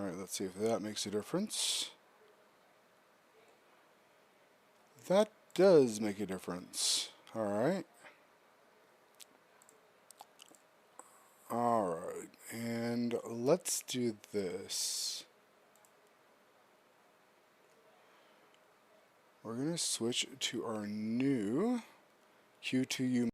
Alright, let's see if that makes a difference. That does make a difference. Alright. Alright, and let's do this. We're going to switch to our new Q2U.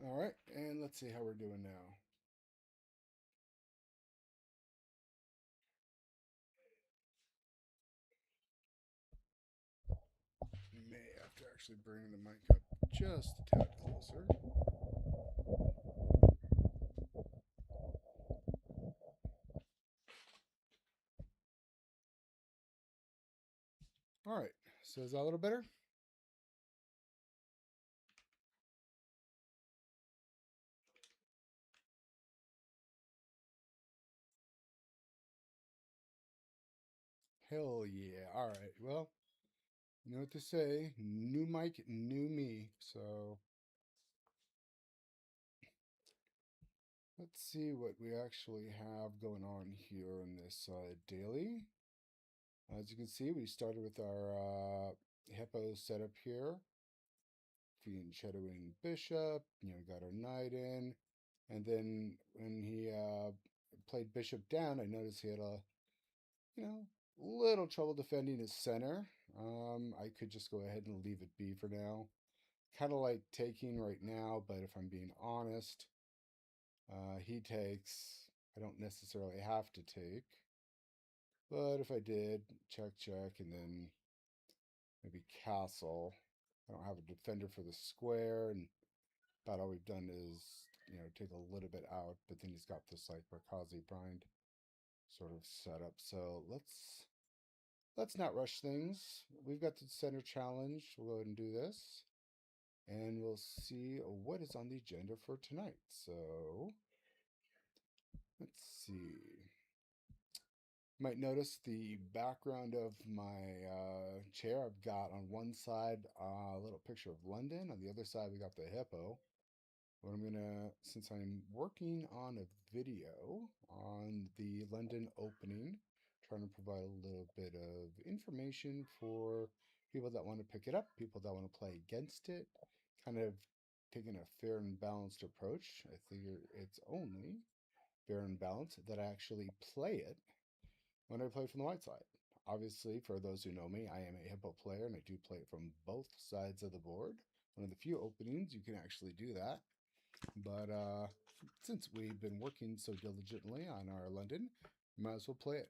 Alright, and let's see how we're doing now. May have to actually bring the mic up just a tad closer. Alright, so is that a little better? Hell yeah. Alright, well, you know what to say. New mic, new me. So let's see what we actually have going on here in this daily. As you can see, we started with our hippo setup here. Fiend shadowing bishop, got our knight in. And then when he played bishop down, I noticed he had a, you know, little trouble defending his center. I could just go ahead and leave it be for now. Kind of like taking right now, but if I'm being honest, he takes. I don't necessarily have to take. But if I did, check, check, and then maybe castle. I don't have a defender for the square, and about all we've done is, take a little bit out, but then he's got this like Rakazi Bind sort of setup. So let's not rush things. We've got the center challenge. We'll go ahead and do this. And we'll see what is on the agenda for tonight. So let's see. You might notice the background of my chair. I've got on one side a little picture of London. On the other side, we got the hippo. What I'm gonna, since I'm working on a video on the London opening, trying to provide a little bit of information for people that want to pick it up, people that want to play against it, kind of taking a fair and balanced approach. I figure it's only fair and balanced that I actually play it when I play from the white side. Obviously, for those who know me, I am a hippo player and I do play it from both sides of the board. One of the few openings you can actually do that. But since we've been working so diligently on our London, we might as well play it.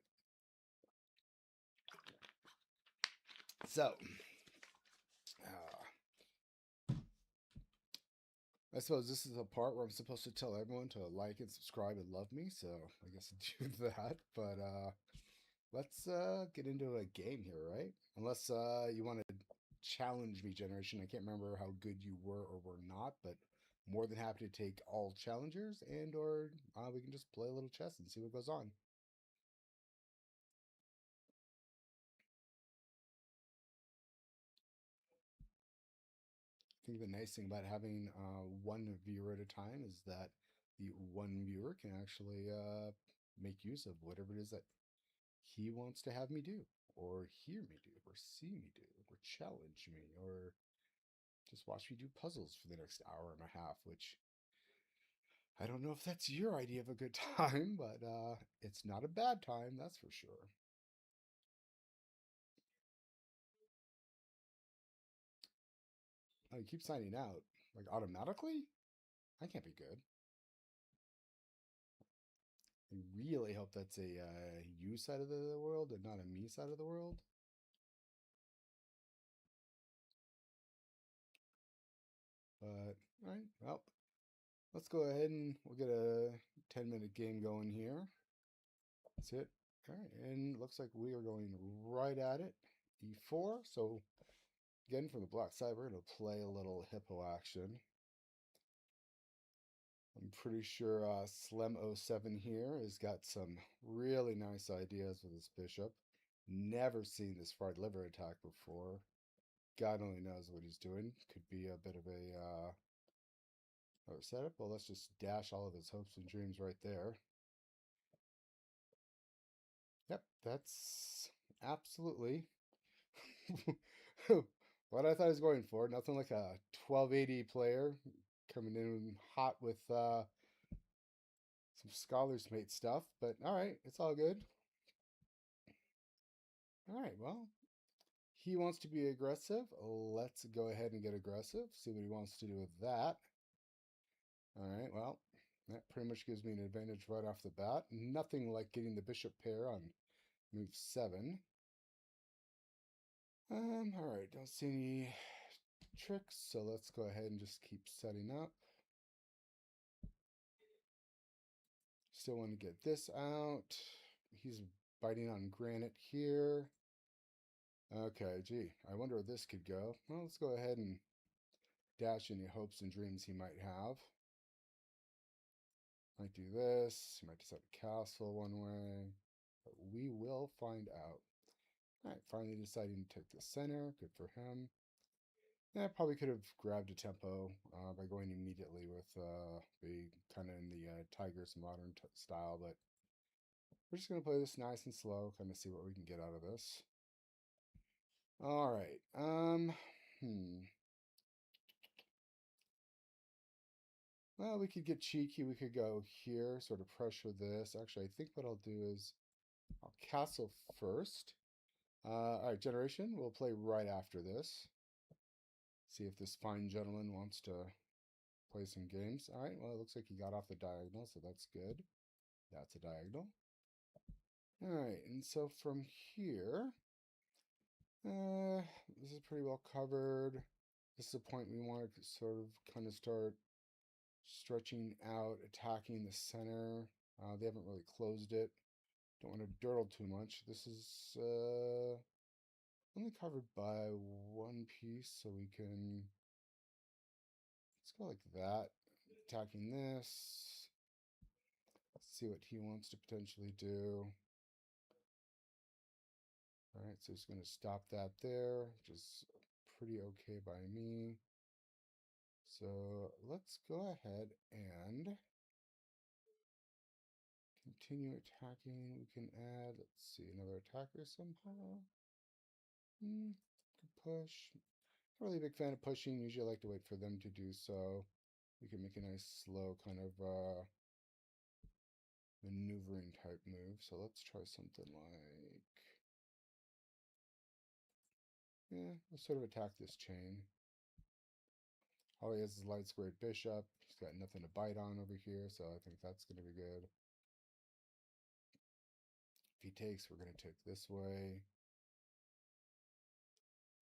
So, I suppose this is the part where I'm supposed to tell everyone to like and subscribe and love me. So I guess I'll do that. But let's get into a game here, right? Unless you want to challenge me, Generation. I can't remember how good you were or were not, but more than happy to take all challengers, and or we can just play a little chess and see what goes on. I think the nice thing about having one viewer at a time is that the one viewer can actually make use of whatever it is that he wants to have me do, or hear me do, or see me do, or challenge me, or just watch me do puzzles for the next hour and a half, which I don't know if that's your idea of a good time, but it's not a bad time, that's for sure. Oh, you keep signing out, like automatically? I can't be good. I really hope that's a you side of the world and not a me side of the world. But, all right, well, let's go ahead and we'll get a 10-minute game going here. That's it. All right, and looks like we are going right at it. E4. So, again, from the black side, we're going to play a little hippo action. I'm pretty sure Slem07 here has got some really nice ideas with his bishop. Never seen this fried liver attack before. God only knows what he's doing. Could be a bit of a setup. Well, let's just dash all of his hopes and dreams right there. Yep, that's absolutely what I thought I was going for. Nothing like a 1280 player coming in hot with some Scholars Mate stuff, but all right, it's all good. All right, well, he wants to be aggressive. Let's go ahead and get aggressive, see what he wants to do with that. All right, well, that pretty much gives me an advantage right off the bat. Nothing like getting the bishop pair on move 7. All right, don't see any tricks, so let's go ahead and just keep setting up. Still want to get this out. He's biting on granite here. Okay, gee, I wonder where this could go. Well, let's go ahead and dash any hopes and dreams he might have. Might do this. He might decide a castle one way. But we will find out. All right, finally deciding to take the center. Good for him. Yeah, probably could have grabbed a tempo by going immediately with the kind of in the Tigers modern style, but we're just going to play this nice and slow, kind of see what we can get out of this. All right. Well, we could get cheeky. We could go here, sort of pressure this. Actually, I think what I'll do is I'll castle first. All right, generation. We'll play right after this. See if this fine gentleman wants to play some games. All right, well, it looks like he got off the diagonal, so that's good. That's a diagonal. All right, and so from here, this is pretty well covered. This is a point we want to sort of kind of start stretching out, attacking the center. They haven't really closed it. Don't want to dirtle too much. This is only covered by one piece, so we can, let's go like that. Attacking this. Let's see what he wants to potentially do. All right, so he's going to stop that there, which is pretty okay by me. So let's go ahead and continue attacking. We can add, let's see, another attacker somehow. Could push. Not really a big fan of pushing. Usually I like to wait for them to do so. We can make a nice slow kind of maneuvering type move. So let's try something like, yeah, let's sort of attack this chain. All he has is light squared bishop. He's got nothing to bite on over here, so I think that's going to be good. If he takes, we're going to take this way.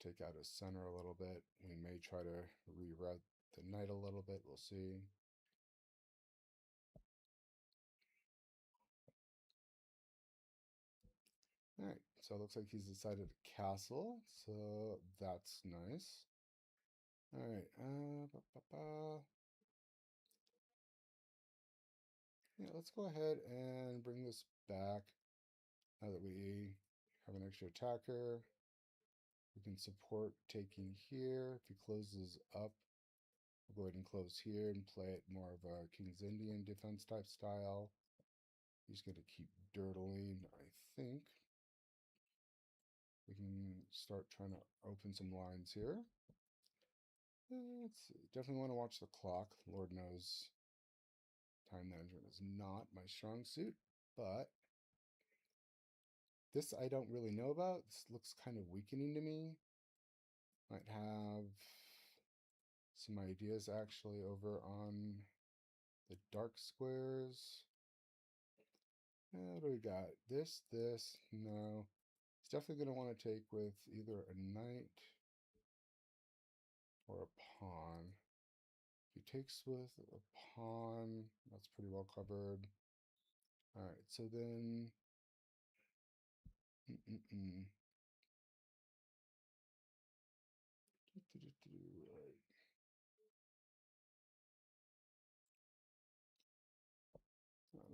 Take out his center a little bit. We may try to reroute the knight a little bit. We'll see. All right, so it looks like he's decided to castle, so that's nice. All right, yeah, let's go ahead and bring this back. Now that we have an extra attacker, we can support taking here. If he closes up, we'll go ahead and close here and play it more of a King's Indian defense type style. He's going to keep dirtling, I think. We can start trying to open some lines here. Let's see. Definitely want to watch the clock. Lord knows time management is not my strong suit, but this I don't really know about. This looks kind of weakening to me. Might have some ideas actually over on the dark squares. What do we got? This. No. He's definitely going to want to take with either a knight or a pawn. If he takes with a pawn, that's pretty well covered. All right, so then... Right.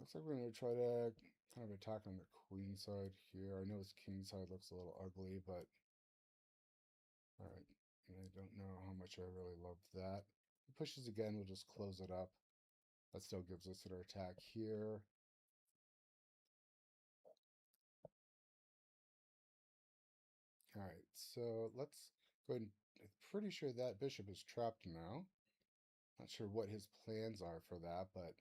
Looks like we're going to try to kind of attack on the queen side here. I know his king side looks a little ugly, but alright. I don't know how much I really love that. If it pushes again, we'll just close it up. That still gives us an attack here. Alright, so let's go ahead and, I'm pretty sure that bishop is trapped now. Not sure what his plans are for that, but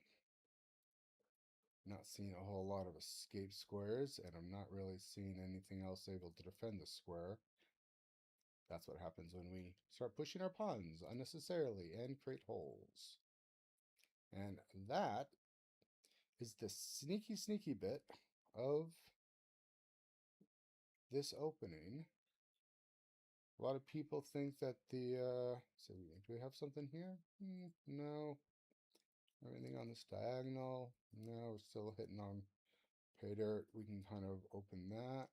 not seeing a whole lot of escape squares, and I'm not really seeing anything else able to defend the square. That's what happens when we start pushing our pawns unnecessarily and create holes. And that is the sneaky bit of this opening. A lot of people think that the, so do we have something here? No. Everything on this diagonal? No, we're still hitting on pay dirt. We can kind of open that.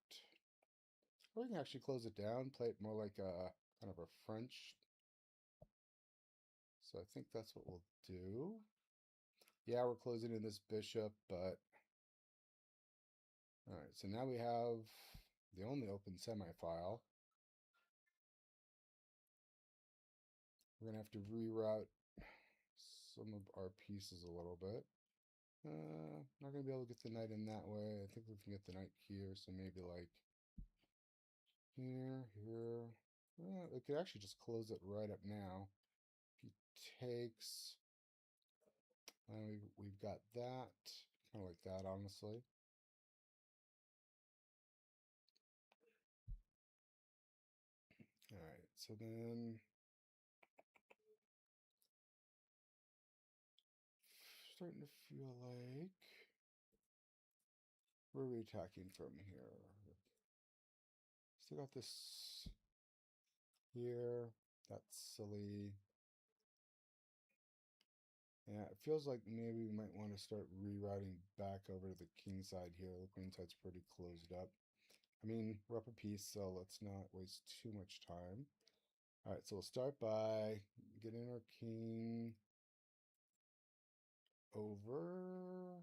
Or we can actually close it down, play it more like a kind of a French. So I think that's what we'll do. Yeah, we're closing in this bishop, but all right, so now we have the only open semi-file. We're gonna have to reroute some of our pieces a little bit. Not gonna be able to get the knight in that way. I think we can get the knight here, so maybe like here, here. We could actually just close it right up now. If he takes, we've got that, kind of like that, honestly. All right, so then starting to feel like where are we attacking from here? Still got this here. That's silly. Yeah, it feels like maybe we might want to start rerouting back over to the king side here. The queen side's pretty closed up. I mean, we're up a piece, so let's not waste too much time. All right, so we'll start by getting our king over.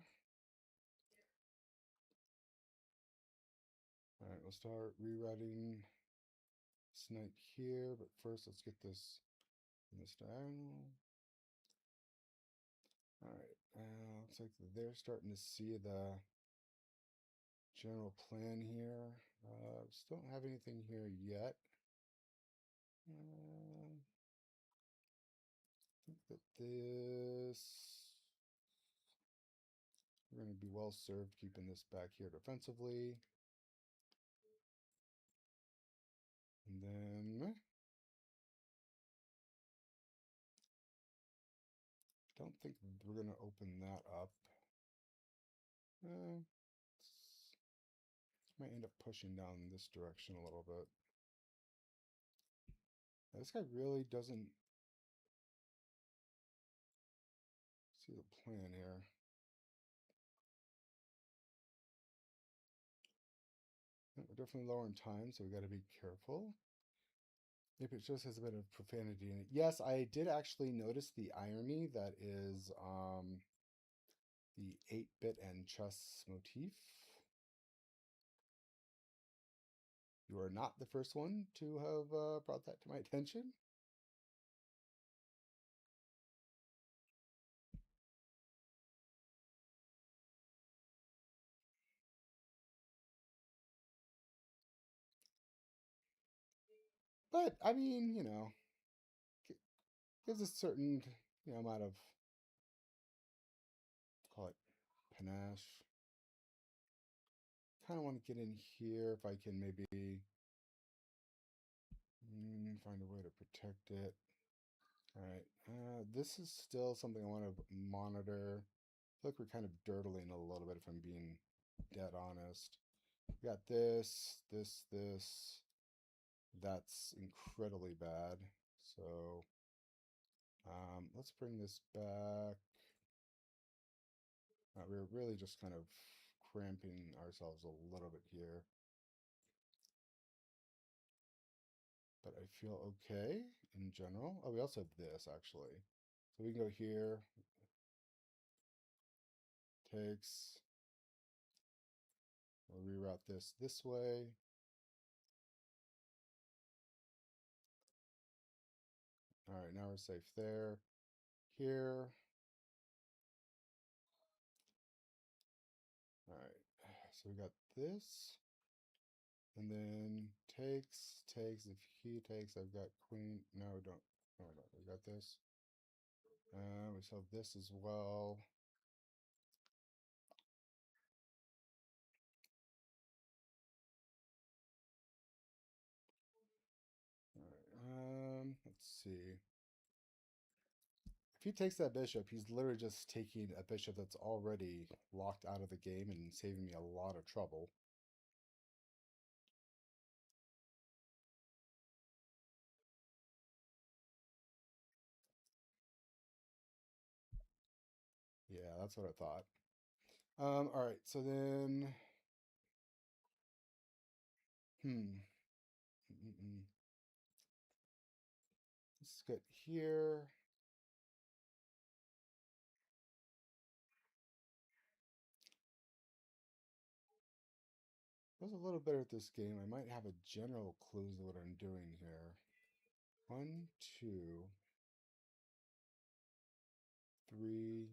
All right, we'll start rerouting this knight here, but first let's get this in this diagonal. All right, looks like they're starting to see the general plan here. Still don't have anything here yet. I think that this, we're going to be well served keeping this back here defensively. And then don't think we're going to open that up. Might end up pushing down this direction a little bit. Now, this guy really doesn't see the plan here. We're definitely low on time, so we got to be careful. Maybe it just has a bit of profanity in it. Yes, I did actually notice the irony that is the 8-bit and chess motif. You are not the first one to have brought that to my attention. But, I mean, you know, gives a certain, you know, amount of, call it panache. Kind of want to get in here if I can maybe find a way to protect it. All right, this is still something I want to monitor. I feel like we're kind of dirtling a little bit if I'm being dead honest. We got this. That's incredibly bad. So let's bring this back. We're really just kind of cramping ourselves a little bit here. But I feel okay in general. Oh, we also have this actually. So we can go here, takes. We'll reroute this way. All right, now we're safe there. Here. All right, so we got this. And then takes. If he takes, I've got queen. No, we don't. No, we don't. We got this. We still have this as well. All right, let's see. If he takes that bishop, he's literally just taking a bishop that's already locked out of the game and saving me a lot of trouble. Yeah, that's what I thought. All right, so then, let's get here. I was a little better at this game. I might have a general clue of what I'm doing here. 1, 2, 3.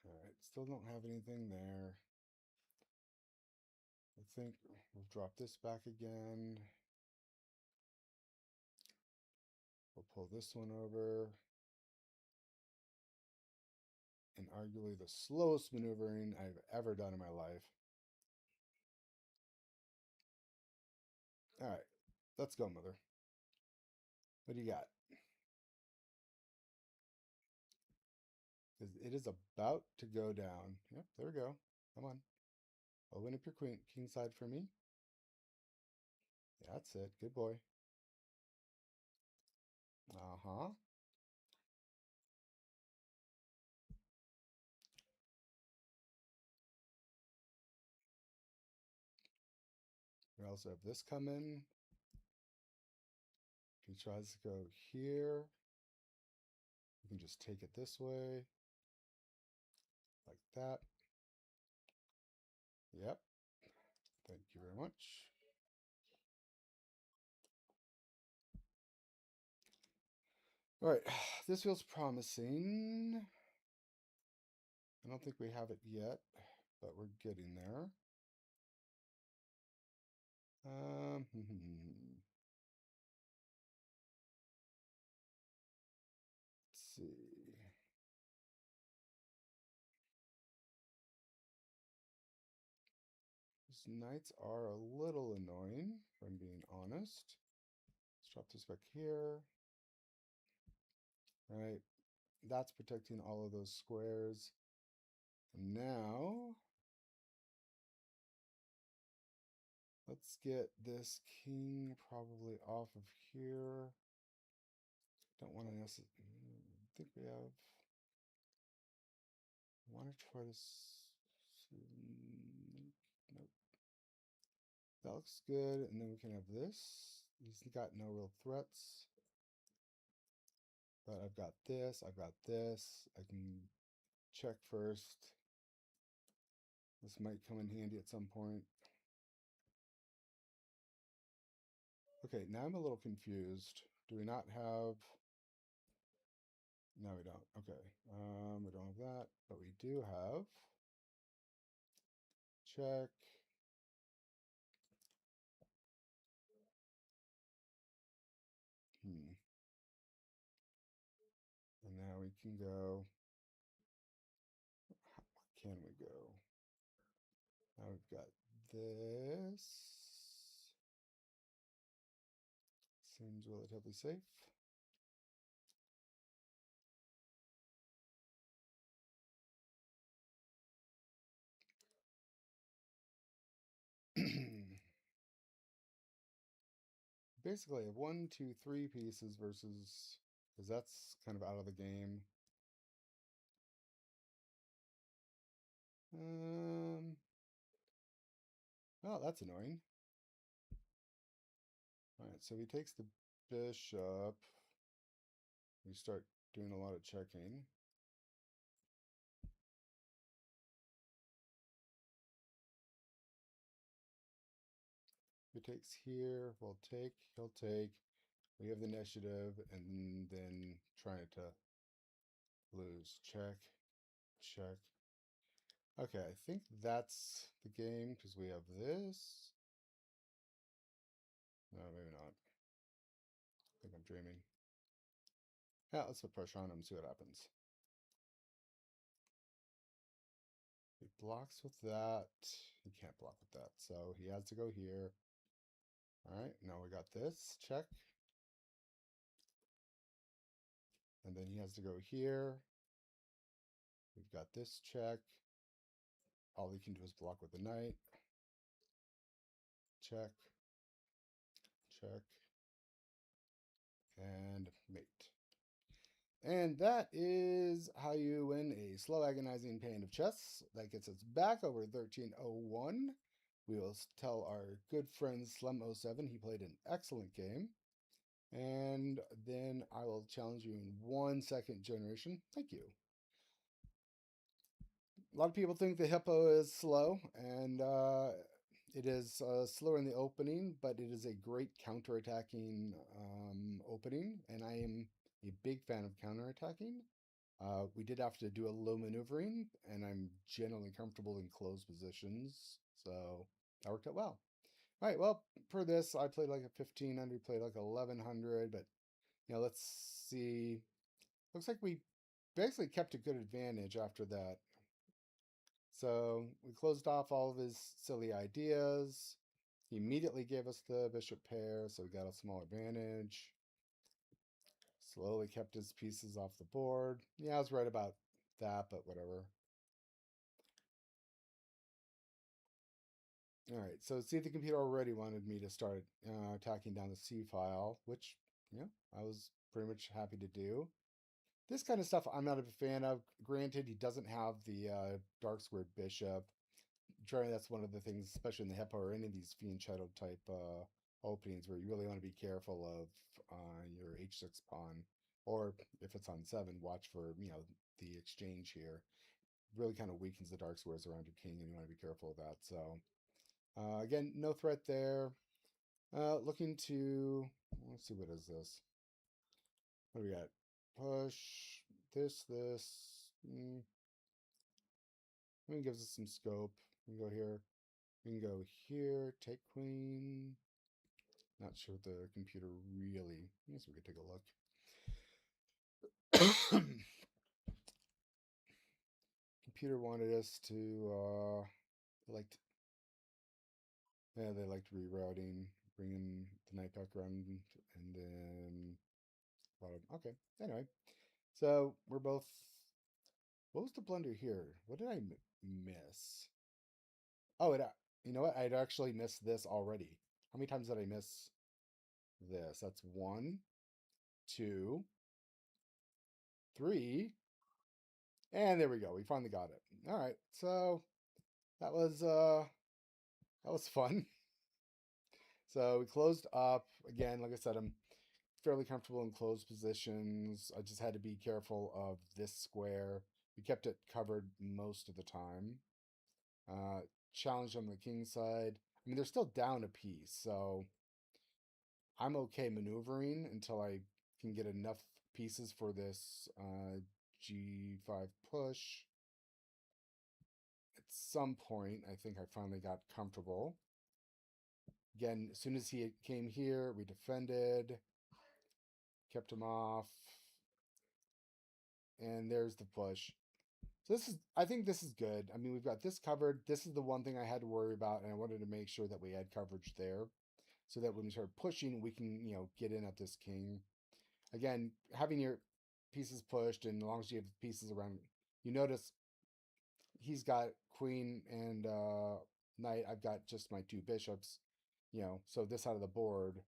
All right, still don't have anything there. I think we'll drop this back again. We'll pull this one over. And arguably the slowest maneuvering I've ever done in my life. All right, let's go, mother. What do you got? Because it is about to go down. Yep, there we go. Come on. Open up your queen, king side for me. Yeah, that's it. Good boy. Uh-huh. We also have this coming. If he tries to go here, you can just take it this way. Like that. Yep. Thank you very much. All right, this feels promising. I don't think we have it yet, but we're getting there. Let's see. These knights are a little annoying, if I'm being honest. Let's drop this back here. All right, that's protecting all of those squares. And now, let's get this king probably off of here. Don't want to necessarily, I think we have, I want to try to, nope. That looks good, and then we can have this. He's got no real threats. But I've got this, I've got this. I can check first. This might come in handy at some point. Okay, now I'm a little confused. Do we not have... No, we don't. Okay. We don't have that, but we do have... Check. And now we can go... What can we go? Now we've got this. Seems relatively safe. Basically, I have 1, 2, 3 pieces versus, because that's kind of out of the game. Oh, that's annoying. All right, so he takes the bishop. start doing a lot of checking. If he takes here, we'll take, he'll take. We have the initiative, and then trying to lose. Check, check. Okay, I think that's the game because we have this. No, maybe not. I think I'm dreaming. Yeah, let's put pressure on him and see what happens. He blocks with that. He can't block with that, so he has to go here. All right, now we got this. Check. And then he has to go here. We've got this check. All he can do is block with the knight. Check. Check. And mate. And that is how you win a slow, agonizing pain of chess. That gets us back over 1301. We will tell our good friend Slem07 he played an excellent game. And then I will challenge you in 1 second generation. Thank you. A lot of people think the Hippo is slow, and it is slower in the opening, but it is a great counterattacking opening, and I am a big fan of counterattacking. We did have to do a little maneuvering, and I'm generally comfortable in closed positions, so that worked out well. All right, well, for this, I played like a 1500, played like 1100, but, let's see. Looks like we basically kept a good advantage after that. So we closed off all of his silly ideas. He immediately gave us the bishop pair, so we got a small advantage. Slowly kept his pieces off the board. Yeah, I was right about that, but whatever. All right, so see, the computer already wanted me to start attacking down the C file, which, I was pretty much happy to do. This kind of stuff I'm not a fan of. Granted, he doesn't have the dark squared bishop. Generally, that's one of the things, especially in the Hippo or any of these Fiend Shadow type openings, where you really want to be careful of your h6 pawn, or if it's on 7, watch for the exchange here. Really kind of weakens the dark squares around your king, and you want to be careful of that. So again, no threat there. Looking to, let's see, what is this? What do we got? Push this. I mean, gives us some scope. We can go here. We can go here, take queen. Not sure the computer really. I guess we could take a look. Computer wanted us to they liked rerouting, bringing the knight back around, and then okay. Anyway, so we're both. What was the blunder here? What did I miss? Oh, you know what? I'd actually missed this already. How many times did I miss this? That's 1, 2, 3, and there we go. We finally got it. All right, so that was fun. So we closed up again. Like I said, I'm fairly comfortable in closed positions. I just had to be careful of this square. We kept it covered most of the time. Challenge on the king side. I mean, they're still down a piece, so I'm okay maneuvering until I can get enough pieces for this G5 push. At some point, I think I finally got comfortable. Again, as soon as he came here, we defended, kept him off, and there's the push. So I think this is good. I mean, we've got this covered. This is the one thing I had to worry about, and I wanted to make sure that we had coverage there, so that when we start pushing, we can, get in at this king. Again, having your pieces pushed, and as long as you have pieces around, you notice he's got queen and knight. I've got just my 2 bishops, so this side of the board,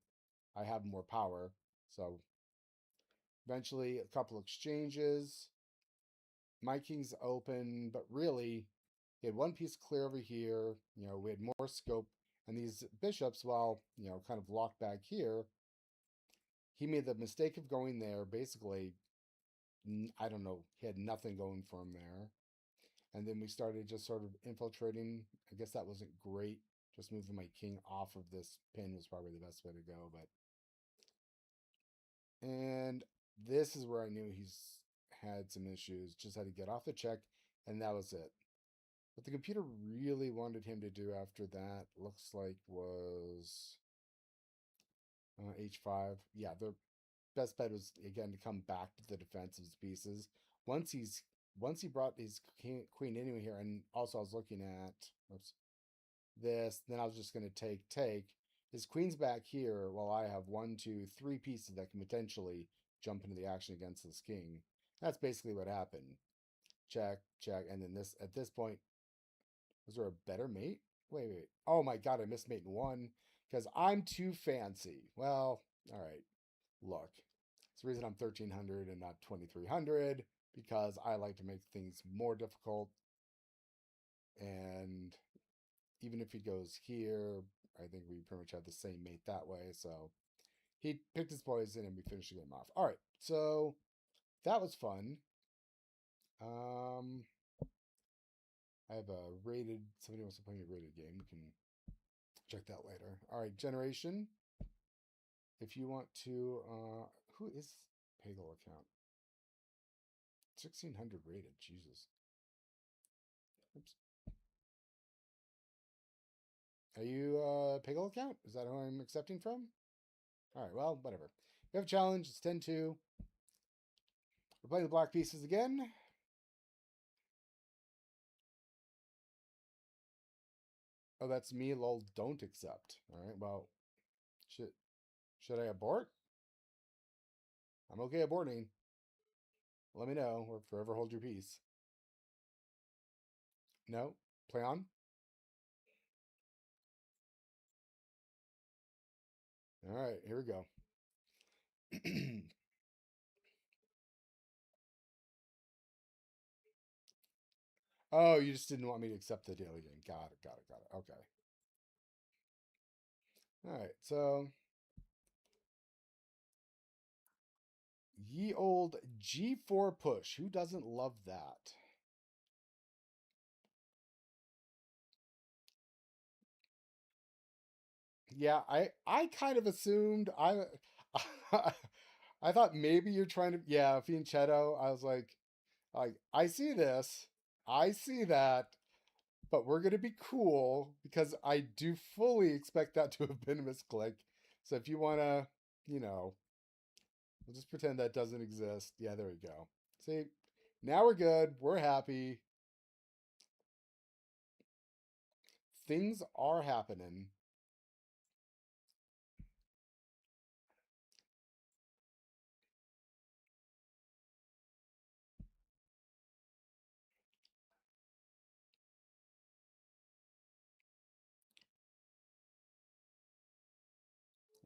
I have more power. So eventually, a couple exchanges. My king's open, but really, he had 1 piece clear over here. We had more scope, and these bishops, while kind of locked back here, he made the mistake of going there. Basically, I don't know. He had nothing going for him there. And then we started just sort of infiltrating. I guess that wasn't great. Just moving my king off of this pin was probably the best way to go. And this is where I knew he's had some issues. Just had to get off the check, and that was it. What the computer really wanted him to do after that looks like was h5. Yeah, the best bet was again to come back to the defensive pieces. Once he's once he brought his queen anyway here, and also I was looking at oops, this, then I was just going to take. His queen's back here while I have 1, 2, 3 pieces that can potentially jump into the action against this king. That's basically what happened. Check, check, and then this at this point, was there a better mate? Wait. Oh my god, I missed mate in 1 because I'm too fancy. Well, all right. Look, it's the reason I'm 1300 and not 2300 because I like to make things more difficult. And even if he goes here, I think we pretty much have the same mate that way. So he picked his poison and we finished the game off. All right, so that was fun. I have a rated, somebody wants to play me a rated game. You can check that later. All right, generation. If you want to, who is Pagel account? 1600 rated, Jesus. Oops. Are you Pagel account? Is that who I'm accepting from? All right, well, whatever. We have a challenge. It's 10-2. We're playing the black pieces again. Oh, that's me. Lol, don't accept. All right, well, should I abort? I'm okay aborting. Let me know, or forever hold your peace. No? Play on? All right, here we go. Oh, you just didn't want me to accept the daily game. Got it. Okay. All right, so ye old G4 push. Who doesn't love that? Yeah, I kind of assumed I thought maybe you're trying to Fianchetto. I was like I see this. I see that. But we're going to be cool because I do fully expect that to have been a misclick. So if you want to, we'll just pretend that doesn't exist. Yeah, there we go. See, now we're good. We're happy. Things are happening.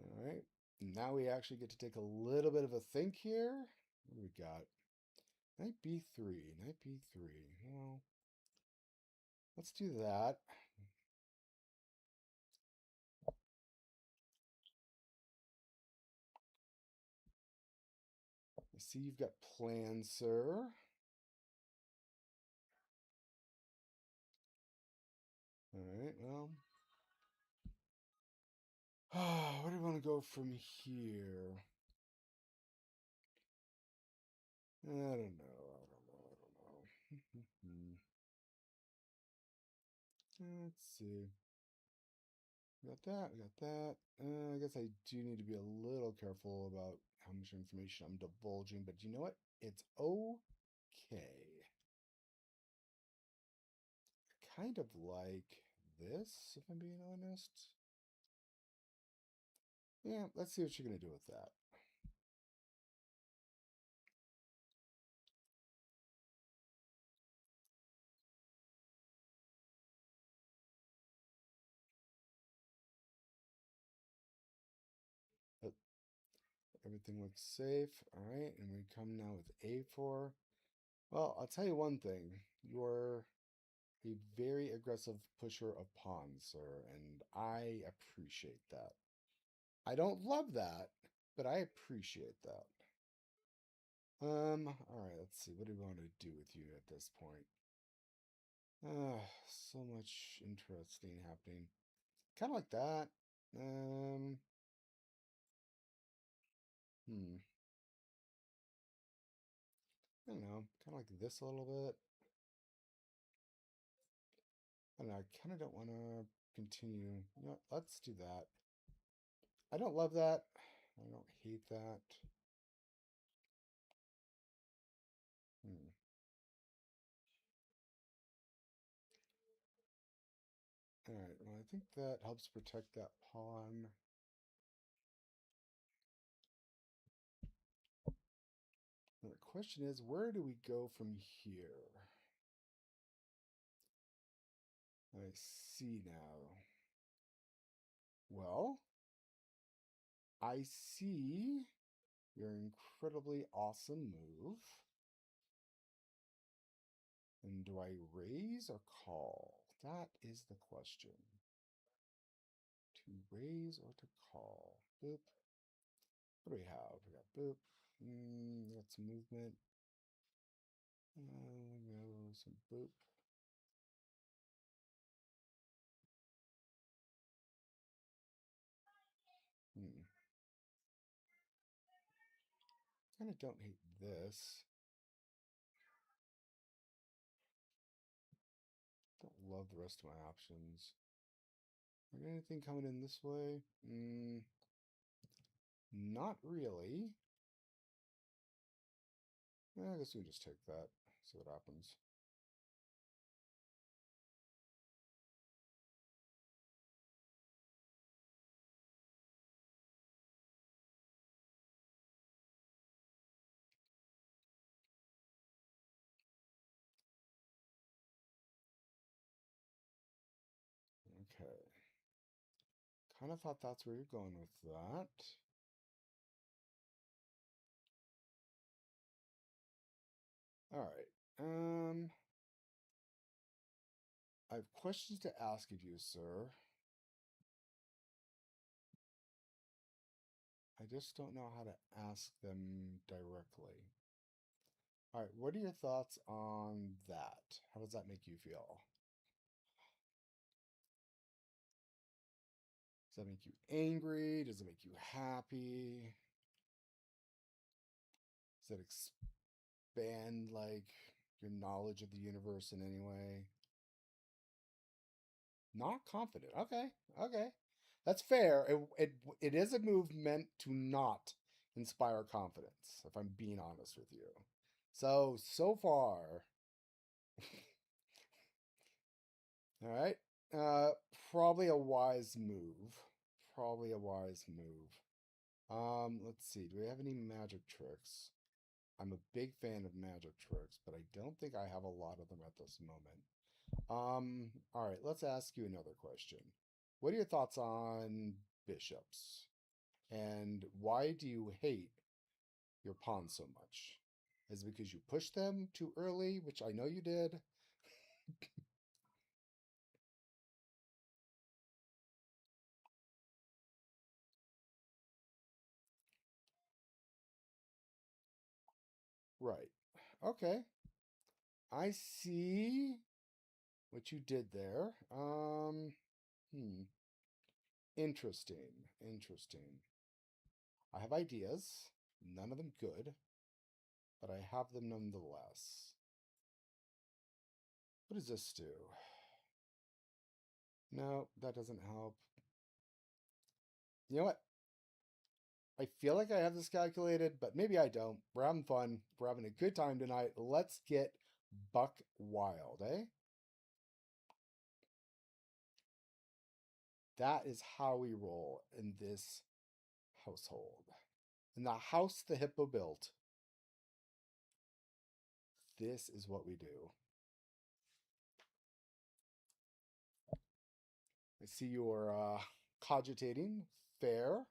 All right. Now we actually get to take a little bit of a think here. What do we got? Knight b3. Knight b3. Well, let's do that. I see you've got plans, sir. All right, well. Where do we want to go from here? I don't know. Let's see. We got that. We got that. I guess I do need to be a little careful about how much information I'm divulging, but you know what? It's okay. Kind of like this, if I'm being honest. Yeah, let's see what you're going to do with that. Everything looks safe. All right, and we come now with a4. Well, I'll tell you one thing. You're a very aggressive pusher of pawns, sir, and I appreciate that. I don't love that, but I appreciate that. All right, let's see. What do we want to do with you at this point? So much interesting happening. Kind of like that. Hmm. I don't know. Kind of like this a little bit. I don't know. I kind of don't want to continue. You know, let's do that. I don't love that. I don't hate that. Hmm. All right. Well, I think that helps protect that pawn. Now, the question is, where do we go from here? I see now. Well, I see your incredibly awesome move. And do I raise or call? That is the question. To raise or to call? Boop. What do we have? We got boop. Got some movement. Go some boop. Hmm. Kind of don't hate this. Don't love the rest of my options. Anything coming in this way? Not really. I guess we can just take that. See what happens. Okay. Kind of thought that's where you're going with that. All right. I have questions to ask of you, sir. I just don't know how to ask them directly. All right, what are your thoughts on that? How does that make you feel? Does that make you angry? Does it make you happy? Does it expand like your knowledge of the universe in any way? Not confident. Okay, okay, that's fair. It is a move meant to not inspire confidence. If I'm being honest with you, so far, all right. Uh, Probably a wise move. Probably a wise move. Let's see. Do we have any magic tricks? I'm a big fan of magic tricks, but I don't think I have a lot of them at this moment. All right, let's ask you another question. What are your thoughts on bishops? And why do you hate your pawns so much? Is it because you pushed them too early, which I know you did? Right. Okay. I see what you did there. Interesting. Interesting. I have ideas, none of them good, but I have them nonetheless. What does this do? No, that doesn't help. You know what? I feel like I have this calculated, but maybe I don't. We're having fun. We're having a good time tonight. Let's get buck wild, eh? That is how we roll in this household. In the house the hippo built, this is what we do. I see you're cogitating. Fair.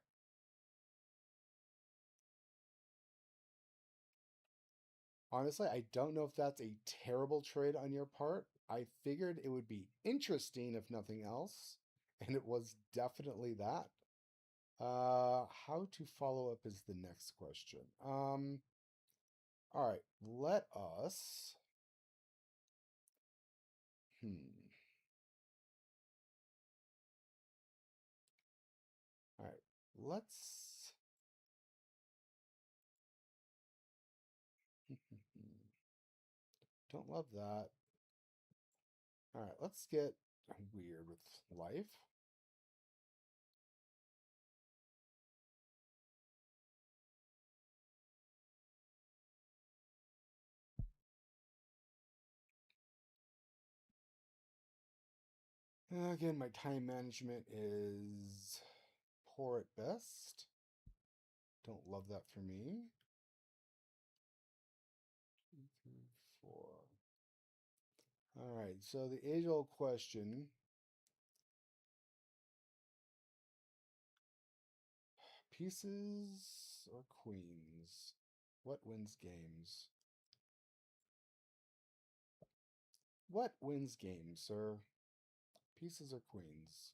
Honestly, I don't know if that's a terrible trade on your part. I figured it would be interesting, if nothing else, and it was definitely that. How to follow up is the next question. All right, let us. All right, let's. Don't love that. All right, let's get weird with life. Again, my time management is poor at best. Don't love that for me. 2, 3, 4. All right, so the age-old question. Pieces or queens? What wins games? What wins games, sir? Pieces or queens?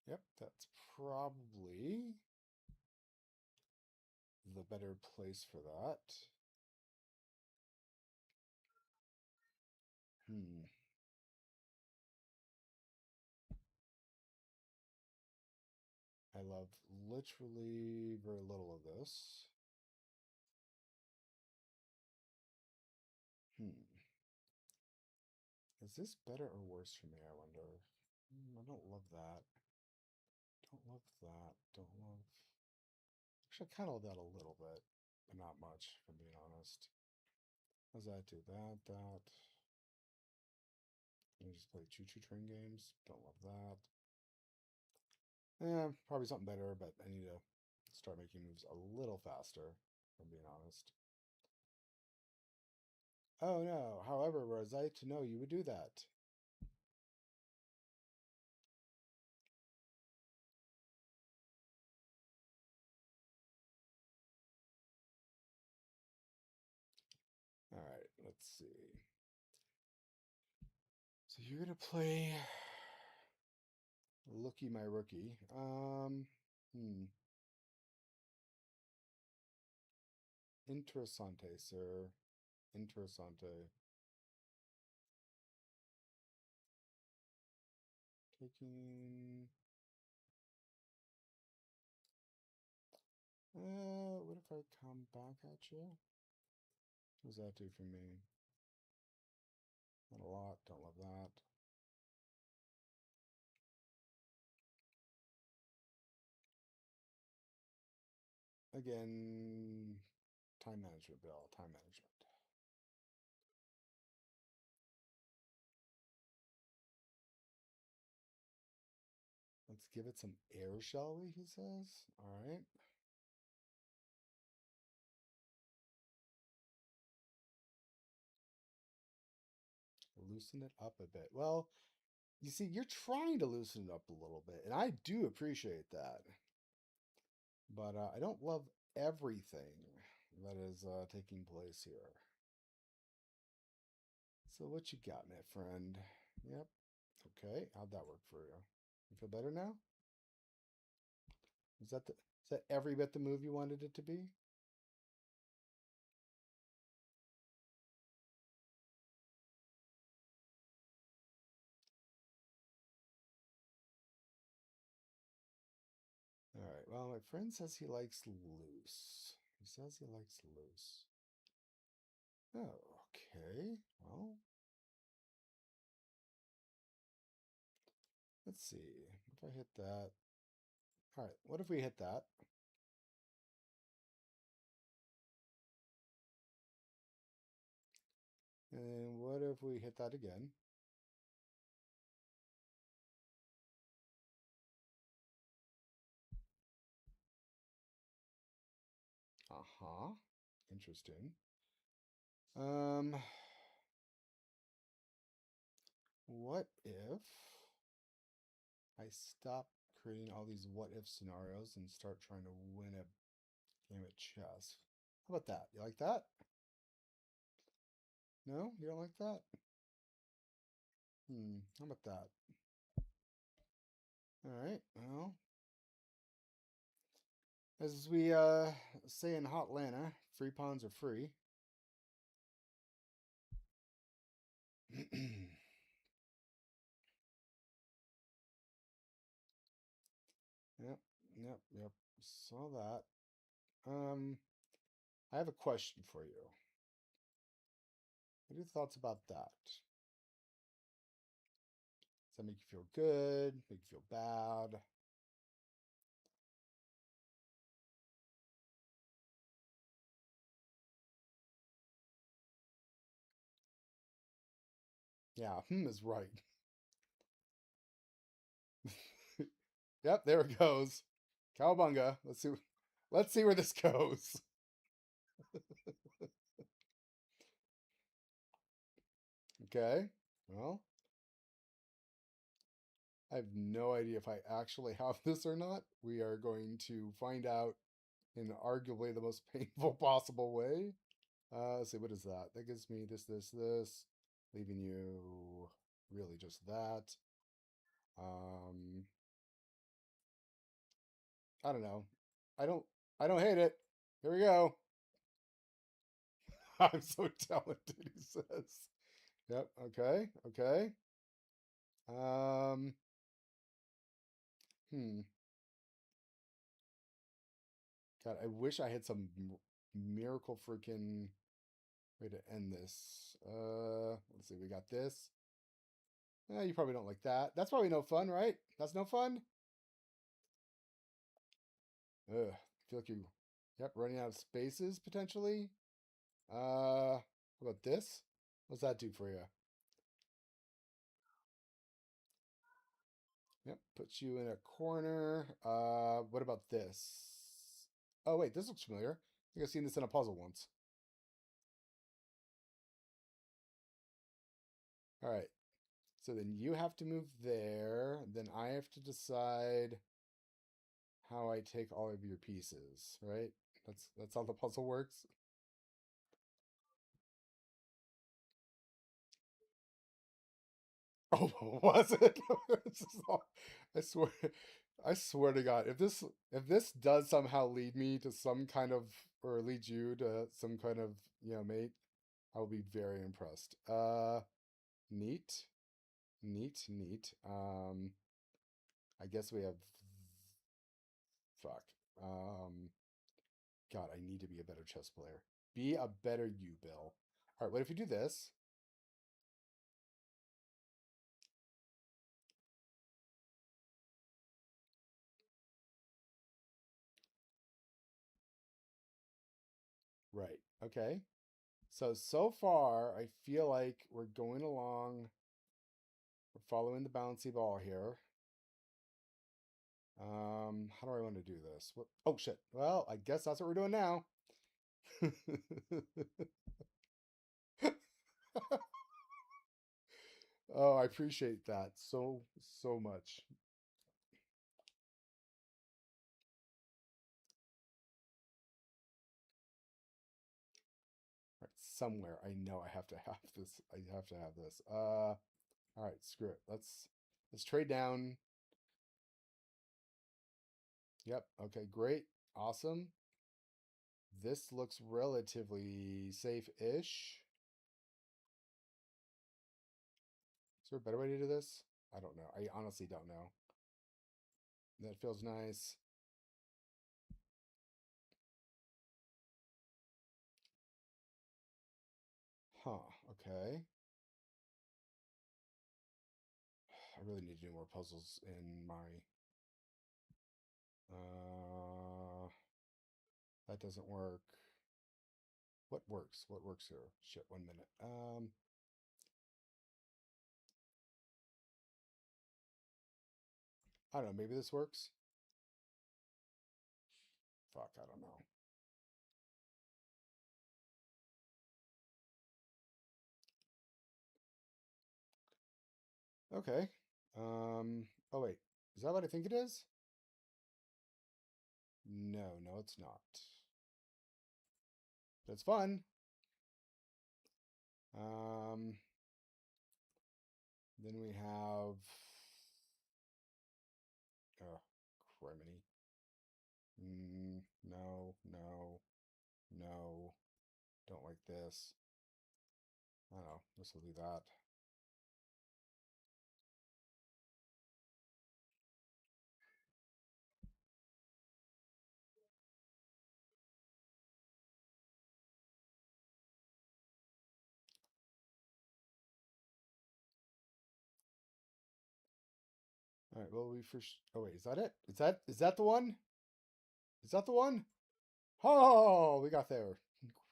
Yep, that's probably the better place for that. I love literally very little of this. Is this better or worse for me, I wonder? I don't love that. Don't love that. Don't love... Actually, I kind of love that a little bit, but not much, if I'm being honest. What does that do? That. I just play choo-choo train games. Don't love that. Probably something better, but I need to start making moves a little faster, if I'm being honest. Oh no, however, was I to know you would do that? All right, let's see. So you're gonna play Looky My Rookie. Interessante, sir. Interessante. Taking... what if I come back at you? What does that do for me? Not a lot. Don't love that. Again, time management, Bill. Time management. Let's give it some air, shall we? He says. All right. Loosen it up a bit. Well, you see, you're trying to loosen it up a little bit, and I do appreciate that. But I don't love everything that is taking place here. So what you got, my friend? Yep. Okay. How'd that work for you? You feel better now? Is that every bit the move you wanted it to be? All right. Well, my friend says he likes loose. He says he likes loose. Oh, okay. Well, let's see. If I hit that. All right. What if we hit that? And what if we hit that again? Uh-huh. Interesting. What if I stop creating all these what if scenarios and start trying to win a game of chess? How about that? You like that? No, you don't like that? How about that? All right. Well, as we say in Hotlanta, free pawns are free. Yep, yep. Saw that. I have a question for you. What are your thoughts about that? Does that make you feel good? Make you feel bad? Yeah, is right. Yep, there it goes. Cowabunga. Let's see. Let's see where this goes. Okay. Well, I have no idea if I actually have this or not. We are going to find out in arguably the most painful possible way. Let's see, what is that? That gives me this, leaving you really just that. Um, I don't know. I don't I don't hate it. Here we go. I'm so talented, he says. Yep, okay, okay. Um, hmm. God, I wish I had some miracle freaking way to end this. Let's see, we got this. You probably don't like that. That's probably no fun, right? That's no fun? Ugh, I feel like you, yep, running out of spaces potentially. How about this? What's that do for you? Yep, puts you in a corner. What about this? Oh, wait, this looks familiar. I think I've seen this in a puzzle once. All right, so then you have to move there. Then I have to decide how I take all of your pieces, right? That's how the puzzle works. Oh, was it? I swear, I swear to God, if this does somehow lead me to some kind of, or lead you to some kind of, mate, I will be very impressed. Neat, neat. I guess we have, fuck. Um, God, I need to be a better chess player. Be a better you, Bill. All right, what if you do this? Right. Okay. So far, I feel like we're going along. We're following the bouncy ball here. How do I want to do this? What? Oh shit. Well, I guess that's what we're doing now. Oh, I appreciate that so much. All right, somewhere I know I have to have this. I have to have this. All right, screw it. Let's trade down. Yep. Okay, great. Awesome. This looks relatively safe-ish. Is there a better way to do this? I don't know. I honestly don't know. That feels nice. Huh. Okay. I really need to do more puzzles in my. Uh, that doesn't work. What works? What works here? Shit. 1 minute. I don't know. Maybe this works. Fuck. I don't know. Okay. Oh wait. Is that what I think it is? No. No, it's not. That's fun. Um, then we have, oh, criminy. No, no, no. Don't like this. I don't know. This will do that. All right. Well, we first. Oh wait, is that it? Is that the one? Is that the one? Oh, we got there.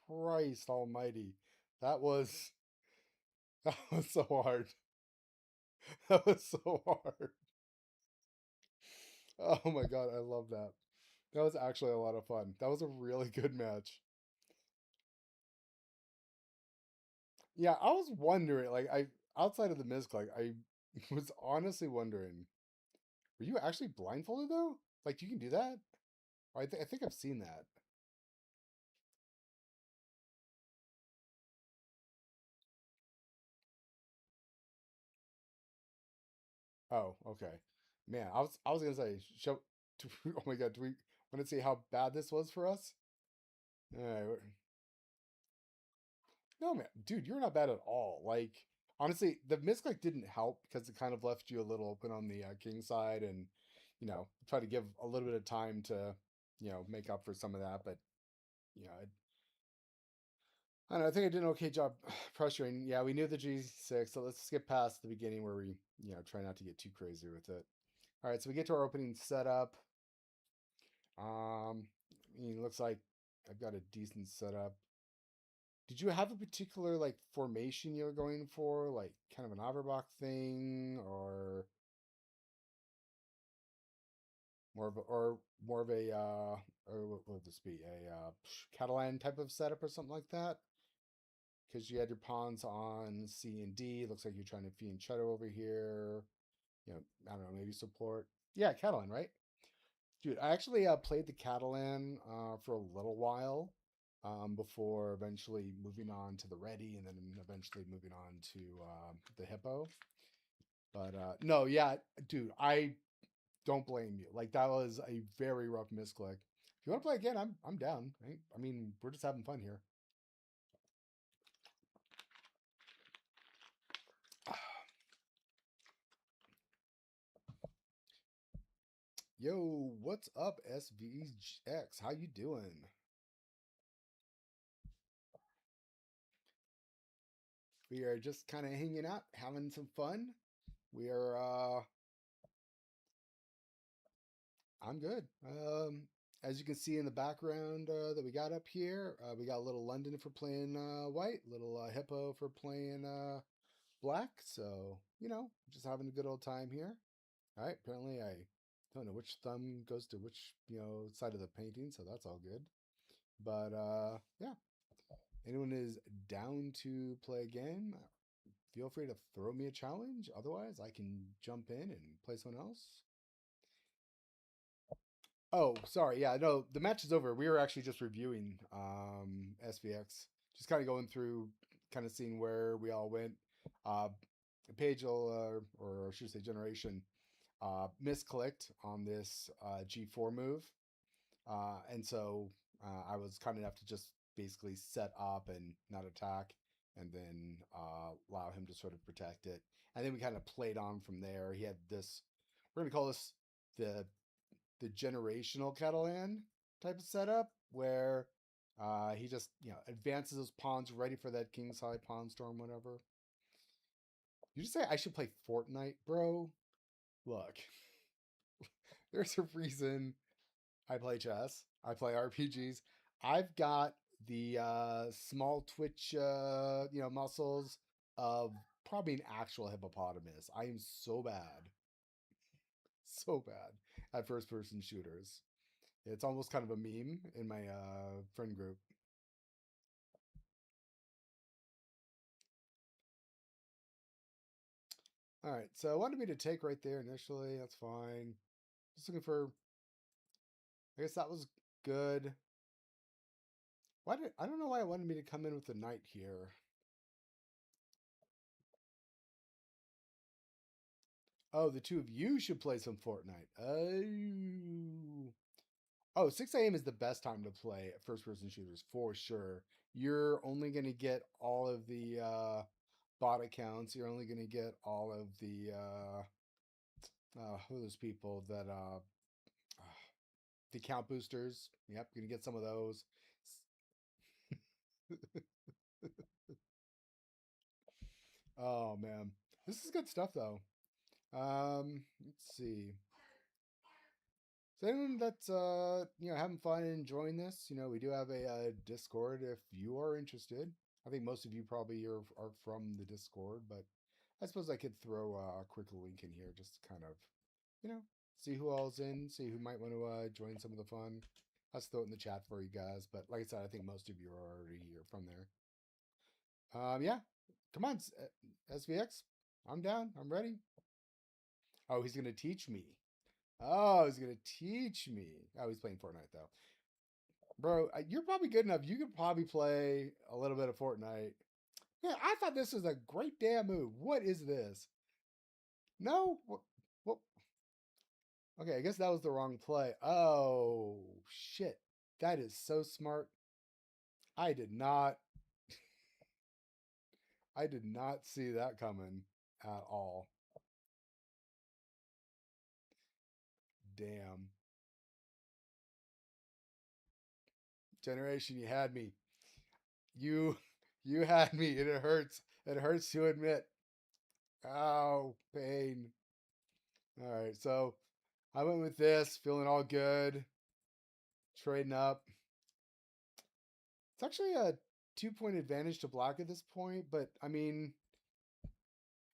Christ Almighty, that was that was so hard. That was so hard. Oh my god, I love that. That was actually a lot of fun. That was a really good match. Yeah, I was wondering, like, I outside of the misc, like, I was honestly wondering, were you actually blindfolded though? Like, you can do that? I think I've seen that. Oh, okay. Man, I was gonna say, show. Oh my god, do we want to see how bad this was for us? All right. No, man, dude, you're not bad at all. Like, honestly, the misclick didn't help because it kind of left you a little open on the king side, and try to give a little bit of time to, make up for some of that. But you know, I don't know. I think I did an okay job pressuring. Yeah, we knew the G6, so let's skip past the beginning where we, try not to get too crazy with it. All right, so we get to our opening setup. Looks like I've got a decent setup. Did you have a particular like formation you were going for, like kind of an Averbach thing, or more of a or what would this be, a Catalan type of setup or something like that? Because you had your pawns on C and D. Looks like you're trying to fiend cheddar over here. I don't know, maybe support. Yeah, Catalan, right? Dude, I actually played the Catalan for a little while before eventually moving on to the Ready and then eventually moving on to the Hippo. But no, yeah, dude, I don't blame you. Like that was a very rough misclick. If you want to play again, I'm down. Right? I mean, we're just having fun here. Yo, what's up, SVX? How you doing? We are just kind of hanging out, having some fun. We are I'm good. As you can see in the background that we got up here, we got a little London for playing white, little Hippo for playing black. So, just having a good old time here. All right. Apparently, I don't know which thumb goes to which, side of the painting. So that's all good. But yeah, anyone is down to play a game, feel free to throw me a challenge. Otherwise, I can jump in and play someone else. Oh, sorry. Yeah, no, the match is over. We were actually just reviewing SVX, just kind of going through, kind of seeing where we all went. Uh, Page or I should say Generation, misclicked on this G4 move, and so I was kind enough to just basically set up and not attack, and then allow him to sort of protect it. And then we kind of played on from there. He had this. We're gonna call this the generational Catalan type of setup where he just advances those pawns ready for that king side pawn storm, whatever. You just say I should play Fortnite, bro. Look, there's a reason I play chess. I play RPGs. I've got the small twitch, muscles of probably an actual hippopotamus. I am so bad, so bad at first person shooters. It's almost kind of a meme in my friend group. All right, so I wanted me to take right there initially. That's fine. Just looking for. I guess that was good. Why did I don't know why it wanted me to come in with the knight here. Oh, the two of you should play some Fortnite. Oh, 6 a.m. is the best time to play first-person shooters for sure. You're only going to get all of the bot accounts. You're only going to get all of the who are those people that the account boosters. Yep, you're gonna get some of those. Oh man, this is good stuff though. Let's see. So anyone that's having fun and enjoying this, we do have a Discord if you are interested. I think most of you probably are from the Discord, but I suppose I could throw a quick link in here just to kind of, you know, see who all's in, see who might want to join some of the fun. I'll just throw it in the chat for you guys. But like I said, I think most of you are already here from there. Yeah, come on, SVX. I'm down. I'm ready. Oh, he's gonna teach me. Oh, he's gonna teach me. Oh, he's playing Fortnite though, bro. You're probably good enough. You could probably play a little bit of Fortnite. Yeah, I thought this was a great damn move. What is this? No. What? Okay, I guess that was the wrong play. Oh shit, that is so smart. I did not. I did not see that coming at all. Damn. Generation, you had me. You you had me, and it hurts. It hurts to admit. Oh, pain. All right, so I went with this, feeling all good, trading up. It's actually a 2-point advantage to black at this point, but I mean,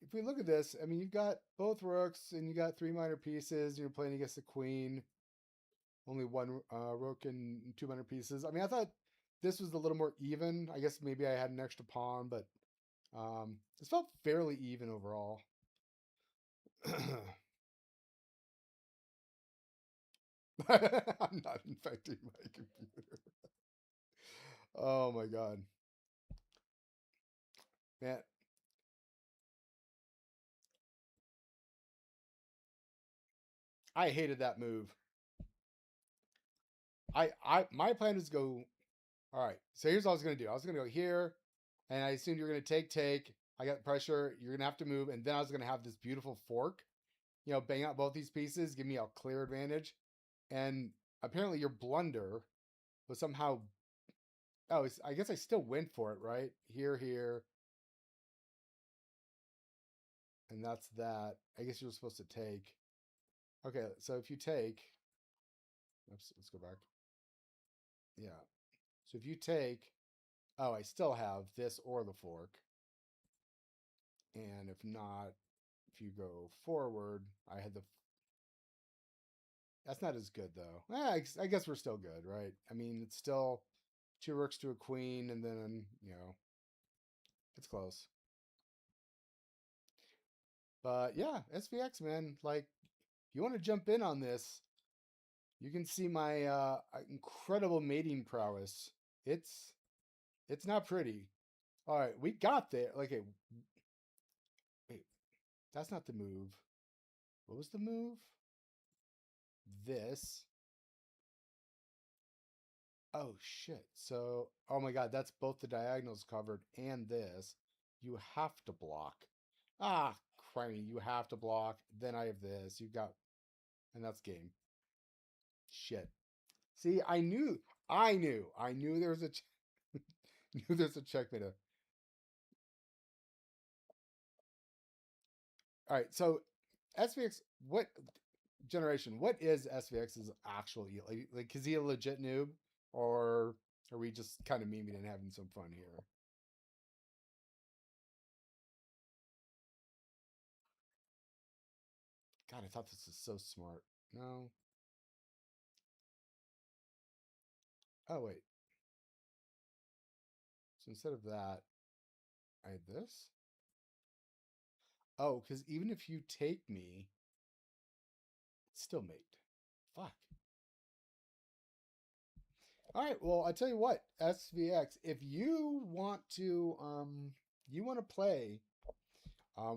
if we look at this, I mean, you've got both rooks and you got 3 minor pieces, and you're playing against the queen. Only one rook and 2 minor pieces. I mean, I thought this was a little more even. I guess maybe I had an extra pawn, but this felt fairly even overall. I'm not infecting my computer. Oh my god. Man, I hated that move. My plan is to go. All right, so here's what I was gonna do. I was gonna go here, and I assumed you're gonna take. I got pressure. You're gonna have to move, and then I was gonna have this beautiful fork. Bang out both these pieces, give me a clear advantage. And apparently your blunder was somehow. Oh, I guess I still went for it, right? Here, and that's that. I guess you were supposed to take. Okay, so if you take, oops, let's go back. Yeah. So if you take, oh, I still have this or the fork. And if not, if you go forward, I had the. That's not as good though. I guess we're still good, right? I mean, it's still 2 rooks to a queen, and then it's close. But yeah, SVX man, like, you want to jump in on this, you can see my incredible mating prowess. It's not pretty. All right, we got there. Like, okay, wait, that's not the move. What was the move? This. Oh shit. So, oh my god, that's both the diagonals covered and this. You have to block. Ah, crimey, you have to block. Then I have this. You got, and that's game. Shit. See, I knew there was a, knew there's a checkmate. All right, so SVX, what generation? What is SVX's actual like? Is he a legit noob, or are we just kind of memeing and having some fun here? God, I thought this was so smart. No. Oh wait. So instead of that, I had this. Oh, because even if you take me, it's still mate. Fuck. All right. Well, I tell you what, SVX, if you want to play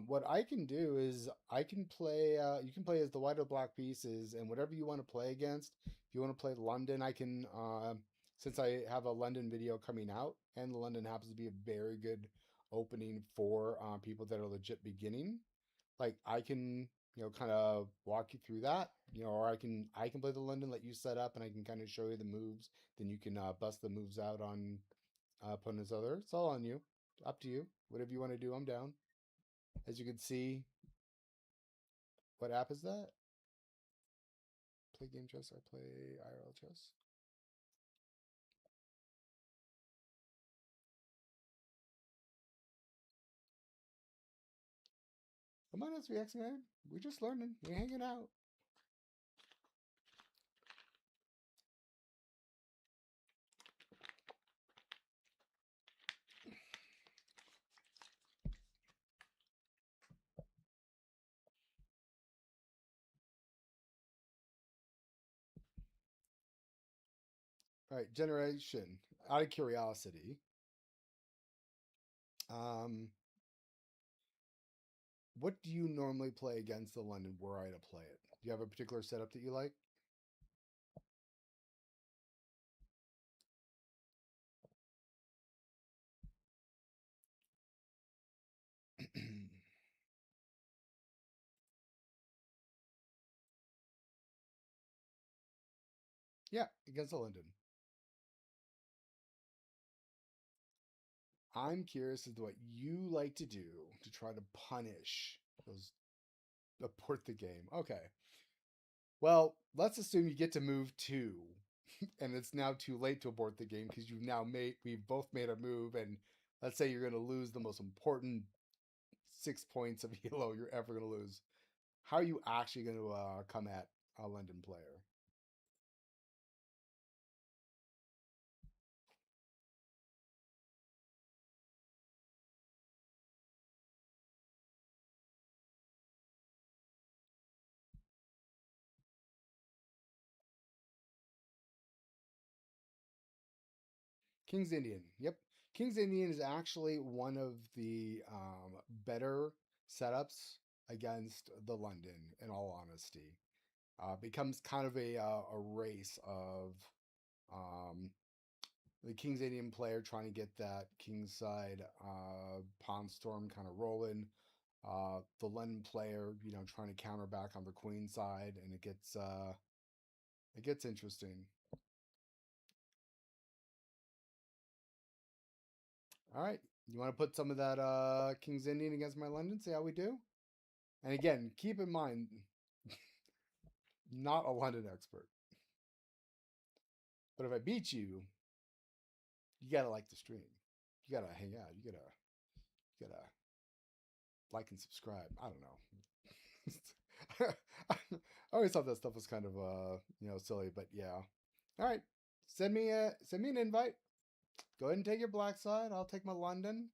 What I can do is I can play. You can play as the white or black pieces, and whatever you want to play against. If you want to play London, I can. Since I have a London video coming out, and London happens to be a very good opening for people that are legit beginning. Like I can, kind of walk you through that. Or I can play the London, let you set up, and I can kind of show you the moves. Then you can bust the moves out on opponents. Other. It's all on you. Up to you. Whatever you want to do, I'm down. As you can see, what app is that? Play game chess. I play IRL chess. Come on, SVX man. We're just learning. We're hanging out. All right, generation. Out of curiosity, um, what do you normally play against the London were I to play it? Do you have a particular setup that you like? Yeah, against the London. I'm curious as to what you like to do to try to punish those abort the game. Okay. Well, let's assume you get to move two, and it's now too late to abort the game because we've both made a move, and let's say you're going to lose the most important 6 points of Elo you're ever going to lose. How are you actually going to come at a London player? King's Indian. Yep. King's Indian is actually one of the better setups against the London, in all honesty. Becomes kind of a race of um, the King's Indian player trying to get that kingside pawn storm kind of rolling. The London player, trying to counter back on the queen side, and it gets interesting. All right, you want to put some of that King's Indian against my London? See how we do. And again, keep in mind, not a London expert, but if I beat you, you gotta like the stream. You gotta hang out. You gotta like and subscribe. I don't know. I always thought that stuff was kind of silly, but yeah. All right, send me an invite. Go ahead and take your black side. I'll take my London,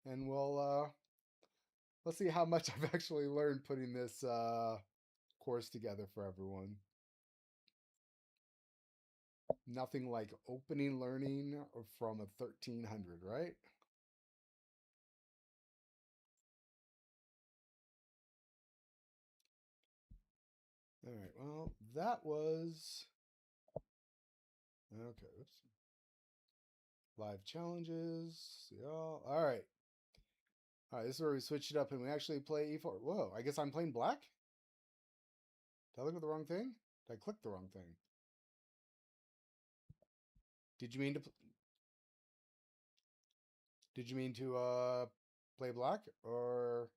and let's see how much I've actually learned putting this course together for everyone. Nothing like opening learning from a 1300, right? All right. Well, that was okay. Oops. Live challenges. Yeah. All right. All right. This is where we switch it up and we actually play E4. Whoa. I guess I'm playing black. Did I look at the wrong thing? Did I click the wrong thing? Did you mean to? Did you mean to play black or?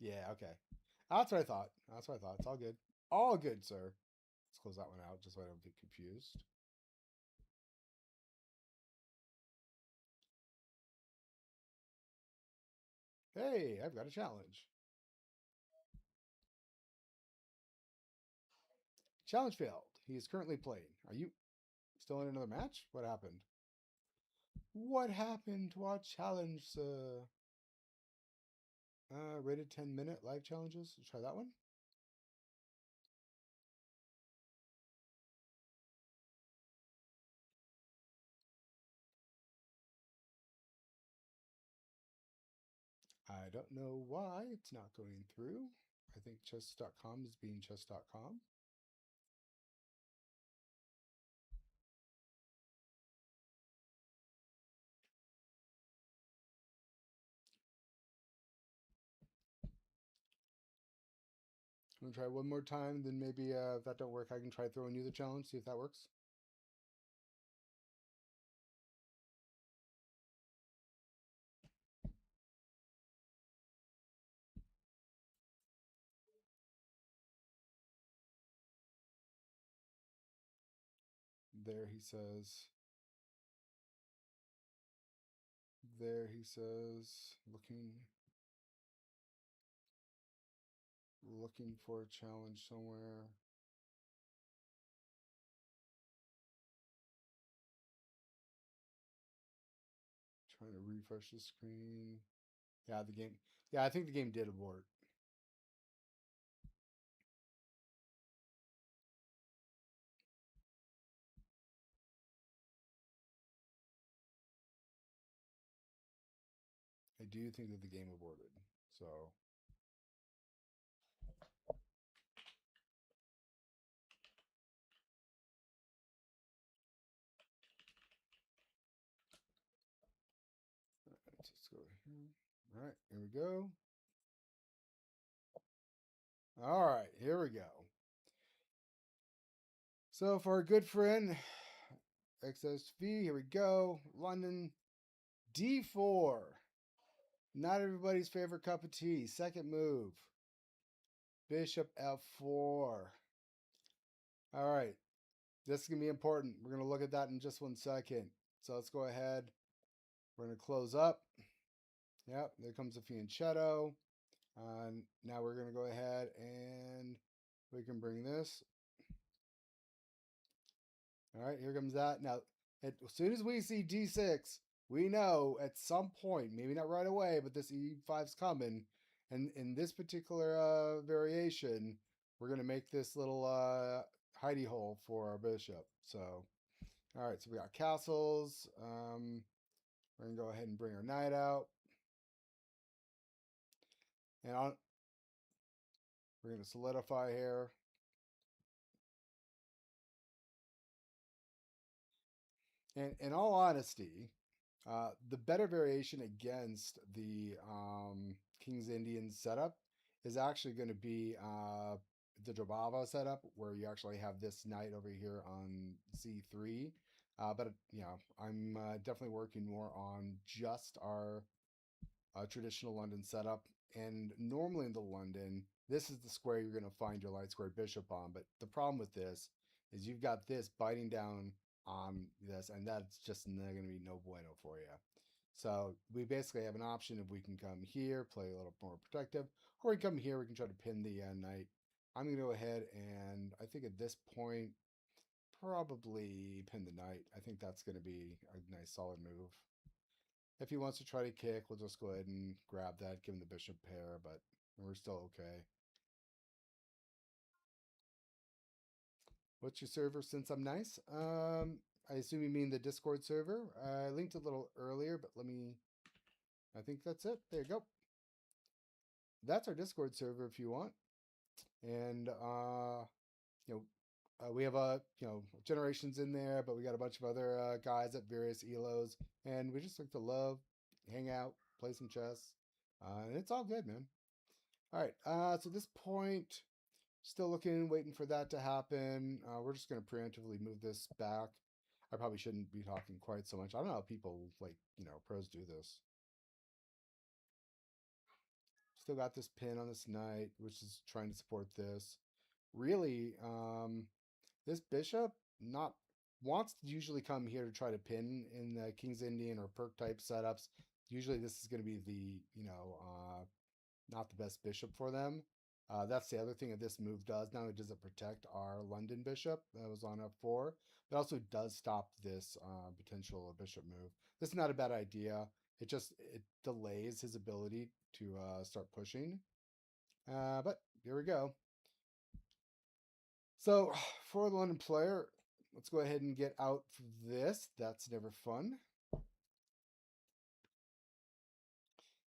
Yeah. Okay. That's what I thought. That's what I thought. It's all good. All good, sir. Let's close that one out just so I don't get confused. Hey, I've got a challenge. Challenge failed. He is currently playing. Are you still in another match? What happened? What happened to our challenge, sir? Rated 10-minute live challenges. Let's try that one. I don't know why it's not going through. I think chess.com is being chess.com. I'm gonna try one more time, then maybe if that don't work, I can try throwing you the challenge, see if that works. There he says. There he says, looking for a challenge somewhere. Trying to refresh the screen. Yeah, the game. Yeah, I think the game did abort. I do think that the game aborted. So let's go here. All right, here we go. All right, here we go. So for our good friend XSV, here we go. London D4. Not everybody's favorite cup of tea. Second move. Bishop F4. All right. This is going to be important. We're going to look at that in just 1 second. So let's go ahead. We're going to close up. Yep, there comes a fianchetto. Now we're going to go ahead and we can bring this. All right, here comes that. Now, as soon as we see D6, we know at some point, maybe not right away, but this E5's coming. And in this particular variation, we're going to make this little hidey hole for our bishop. So, all right, so we got castles. We're going to go ahead and bring our knight out. And we're going to solidify here. And in all honesty, the better variation against the King's Indian setup is actually going to be the Drabava setup, where you actually have this knight over here on C3. But you know, I'm definitely working more on just our traditional London setup. And normally in the London, this is the square you're going to find your light square bishop on. But the problem with this is you've got this biting down on this, and that's just going to be no bueno for you. So we basically have an option if we can come here, play a little more protective, or we come here, we can try to pin the knight. I'm going to go ahead and I think at this point, probably pin the knight. I think that's going to be a nice solid move. If he wants to try to kick, we'll just go ahead and grab that, give him the bishop pair, but we're still okay. What's your server since I'm nice? I assume you mean the Discord server. I linked a little earlier, but I think that's it. There you go. That's our Discord server if you want. And, we have generations in there, but we got a bunch of other guys at various elos, and we just like to love, hang out, play some chess, and it's all good, man. All right, so this point, still looking, waiting for that to happen. We're just going to preemptively move this back. I probably shouldn't be talking quite so much. I don't know how people pros do this. Still got this pin on this knight, which is trying to support this. Really, this bishop not wants to usually come here to try to pin in the King's Indian or Perk type setups. Usually this is going to be the, not the best bishop for them. That's the other thing that this move does. Not only does it protect our London bishop that was on F4, but also does stop this potential bishop move. This is not a bad idea. It delays his ability to start pushing. But here we go. So for the London player, let's go ahead and get out this. That's never fun.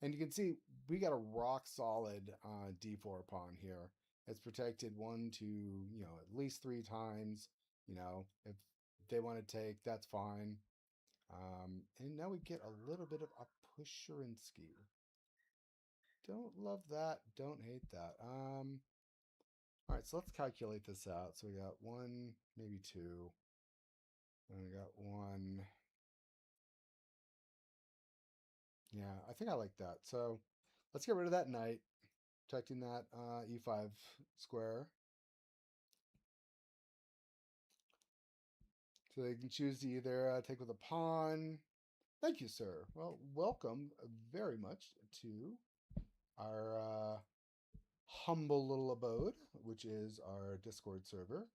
And you can see we got a rock solid D4 pawn here. It's protected 1, 2, at least 3 times. If they want to take, that's fine. And now we get a little bit of a Pusherinsky. Don't love that. Don't hate that. All right, so let's calculate this out. So we got 1, maybe 2. And we got 1. Yeah, I think I like that. So let's get rid of that knight, protecting that e5 square. So they can choose to either take with a pawn. Thank you, sir. Well, welcome very much to our humble little abode, which is our Discord server.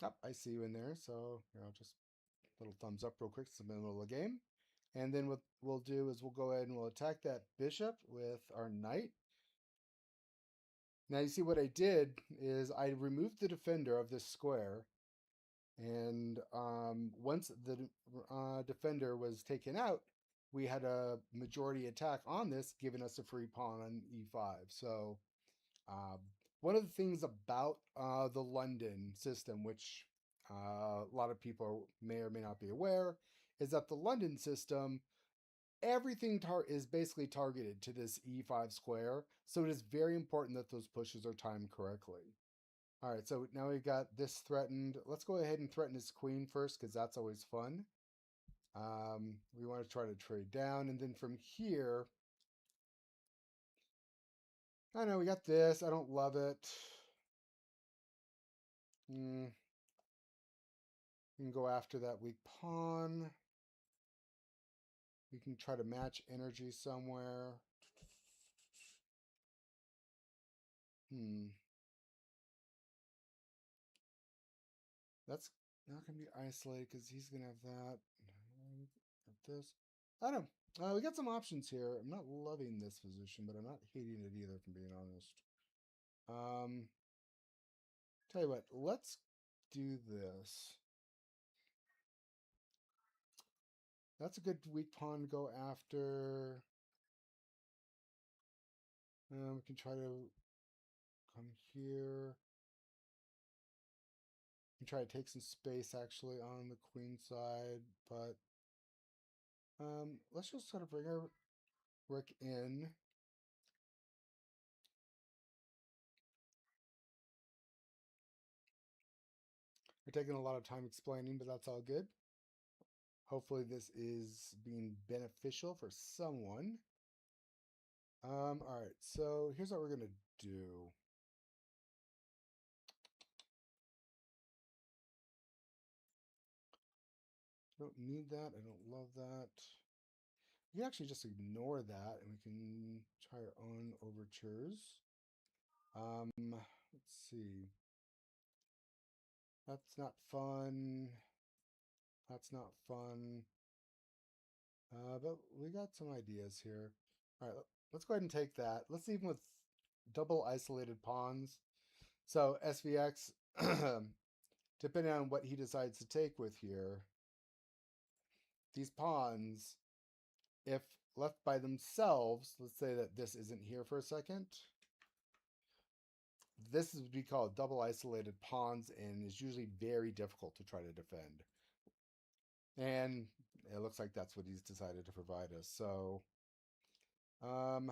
Oh, I see you in there. So, just a little thumbs up real quick. It's in the middle of the game. And then what we'll do is we'll go ahead and we'll attack that bishop with our knight. Now you see what I did is I removed the defender of this square. And once the defender was taken out, we had a majority attack on this, giving us a free pawn on e5. So one of the things about the London system, which a lot of people may or may not be aware, is that the London system, everything is basically targeted to this e5 square. So it is very important that those pushes are timed correctly. All right, so now we've got this threatened. Let's go ahead and threaten his queen first, because that's always fun. We want to try to trade down, and then from here, I know we got this. I don't love it. We can go after that weak pawn. We can try to match energy somewhere. That's not going to be isolated because he's going to have that. This. I don't know. We got some options here. I'm not loving this position, but I'm not hating it either, if I'm being honest. Tell you what, let's do this. That's a good weak pawn to go after. We can try to come here. We can try to take some space actually on the queen side, but let's just sort of bring our rook in. We're taking a lot of time explaining, but that's all good. Hopefully this is being beneficial for someone. All right, so here's what we're going to do. I don't need that. I don't love that. We can actually just ignore that, and we can try our own overtures. Let's see. That's not fun. That's not fun. But we got some ideas here. All right, let's go ahead and take that. Let's leave him with double isolated pawns. So SVX, depending on what he decides to take with here, these pawns, if left by themselves, let's say that this isn't here for a second, this would be called double isolated pawns and is usually very difficult to try to defend. And it looks like that's what he's decided to provide us. So, so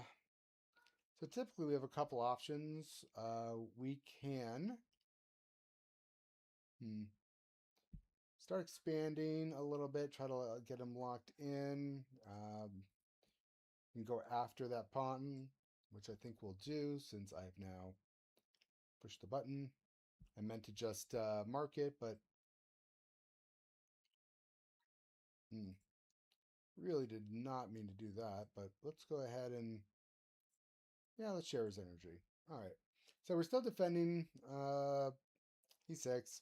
typically we have a couple options. We can start expanding a little bit, try to get him locked in. And go after that pawn, which I think we'll do since I have now pushed the button. I meant to just mark it, but really did not mean to do that. But let's go ahead and, yeah, let's share his energy. All right, so we're still defending e6.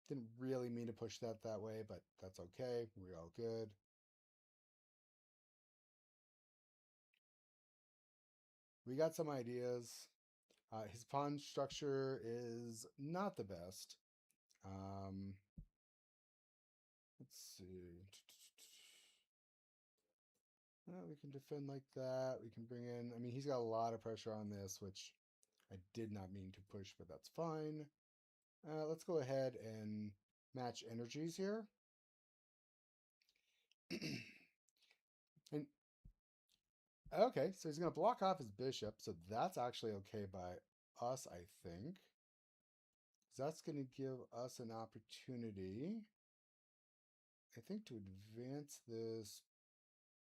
Didn't really mean to push that way, but that's okay. We're all good. We got some ideas. His pawn structure is not the best. Let's see. We can defend like that. We can bring in, I mean, he's got a lot of pressure on this, which I did not mean to push, but that's fine. Let's go ahead and match energies here. And okay, so he's going to block off his bishop, so that's actually okay by us, I think. That's going to give us an opportunity, I think, to advance this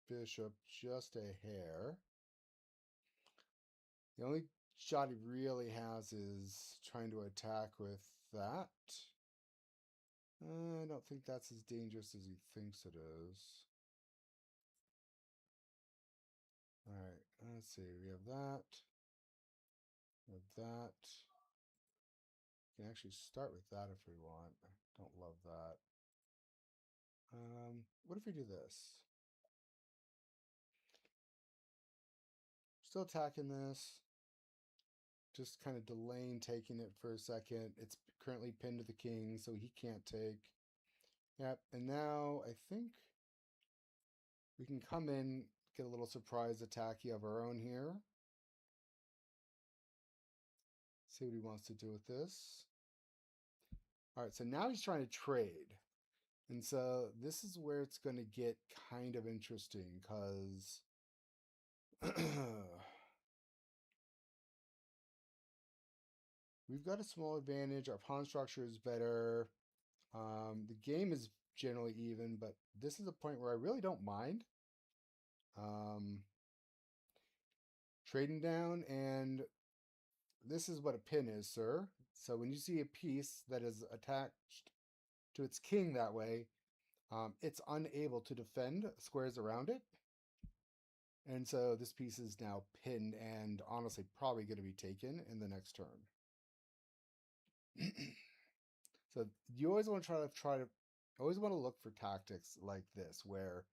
bishop just a hair. The only shot he really has is trying to attack with that. I don't think that's as dangerous as he thinks it is. Alright, let's see. We have that. We have that. We can actually start with that if we want. I don't love that. What if we do this? Still attacking this. Just kind of delaying taking it for a second. It's currently pinned to the king, so he can't take. Yep, and now I think we can come in, get a little surprise attack of our own here. See what he wants to do with this. All right, so now he's trying to trade. And so this is where it's going to get kind of interesting because we've got a small advantage. Our pawn structure is better. The game is generally even, but this is a point where I really don't mind trading down. And this is what a pin is, sir. So when you see a piece that is attached to its king that way, it's unable to defend squares around it. And so this piece is now pinned and honestly probably going to be taken in the next turn. So you always want to always want to look for tactics like this, where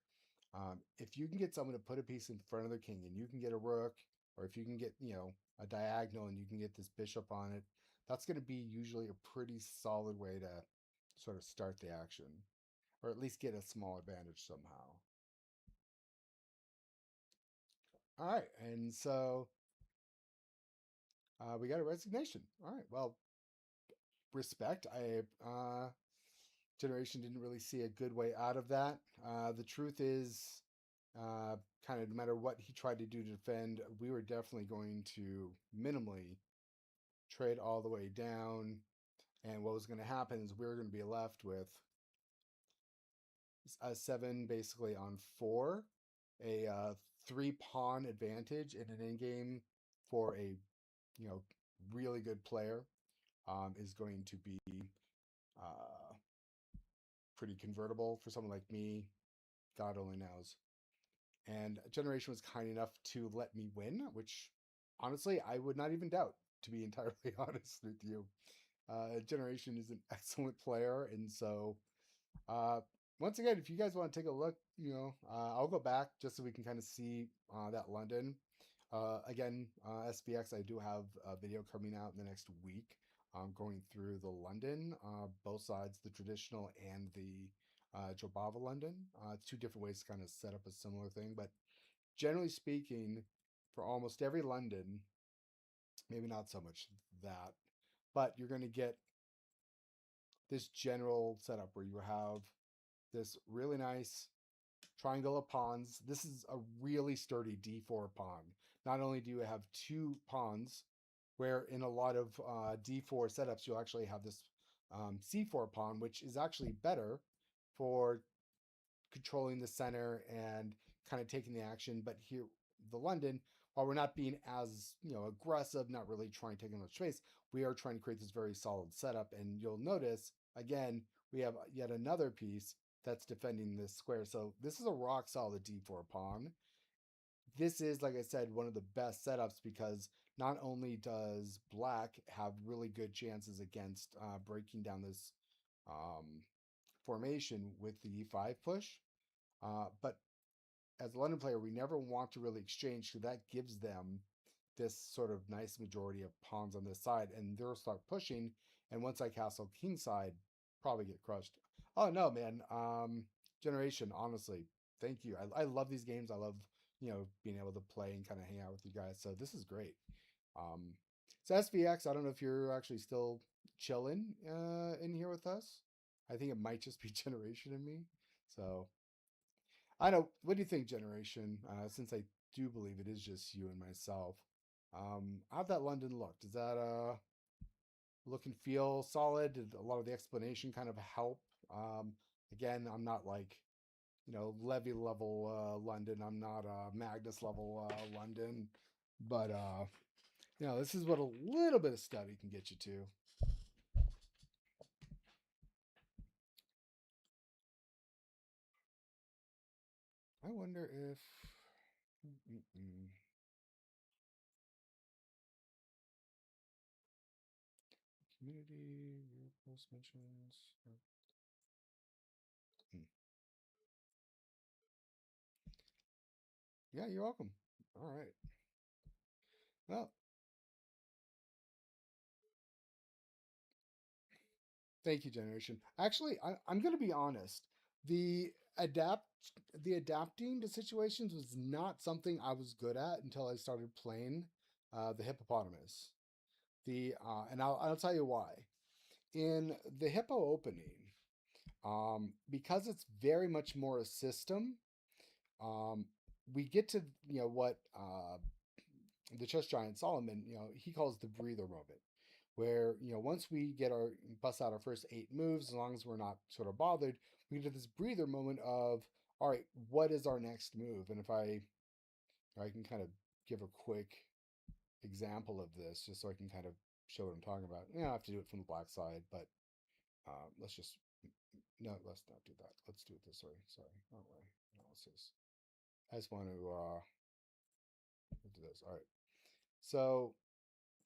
if you can get someone to put a piece in front of their king and you can get a rook, or if you can get, a diagonal and you can get this bishop on it, that's going to be usually a pretty solid way to sort of start the action, or at least get a small advantage somehow. All right, and so we got a resignation. All right, well, respect. Generation didn't really see a good way out of that. The truth is, kind of no matter what he tried to do to defend, we were definitely going to minimally trade all the way down. And what was going to happen is we were going to be left with a 7 basically on 4, a 3 pawn advantage in an in-game for a really good player is going to be pretty convertible for someone like me. God only knows. And Generation was kind enough to let me win, which honestly I would not even doubt, to be entirely honest with you. Generation is an excellent player, and so once again, if you guys want to take a look, I'll go back just so we can kind of see that London. Again, SBX, I do have a video coming out in the next week going through the London, both sides, the traditional and the Jobava London. It's 2 different ways to kind of set up a similar thing, but generally speaking, for almost every London, maybe not so much that, but you're going to get this general setup where you have this really nice triangle of pawns. This is a really sturdy d4 pawn. Not only do you have 2 pawns, where in a lot of d4 setups, you'll actually have this c4 pawn, which is actually better for controlling the center and kind of taking the action. But here, the London, while we're not being as aggressive, not really trying to take much space, we are trying to create this very solid setup. And you'll notice, again, we have yet another piece that's defending this square. So this is a rock solid d4 pawn. This is, like I said, one of the best setups because not only does black have really good chances against breaking down this formation with the e5 push, but as a London player, we never want to really exchange, so that gives them this sort of nice majority of pawns on this side, and they'll start pushing, and once I castle kingside, probably get crushed. Oh no, man. Generation, honestly, thank you. I love these games. I love being able to play and kind of hang out with you guys. So this is great. Um, so SVX, I don't know if you're actually still chilling in here with us. I think it might just be Generation in me. So I know. What do you think, Generation? Since I do believe it is just you and myself. How'd that London look? Does that look and feel solid? Did a lot of the explanation kind of help? Again, I'm not like Levy level London. I'm not Magnus level London, but this is what a little bit of study can get you to. I wonder if community post mentions. Hmm. Yeah, you're welcome. All right. Well, thank you, Generation. Actually, I'm going to be honest. The adapt the adapting to situations was not something I was good at until I started playing the hippopotamus. And I'll tell you why. In the hippo opening, because it's very much more a system, um, we get to what the chess giant Solomon, he calls the breather moment, where once we get our bust out our first 8 moves, as long as we're not sort of bothered, we get this breather moment of, all right, what is our next move? And if I can kind of give a quick example of this, just so I can kind of show what I'm talking about. I have to do it from the black side, but let's just no, let's not do that. Let's do it this way. Sorry, wrong way. Analysis. I just want to do this. All right. So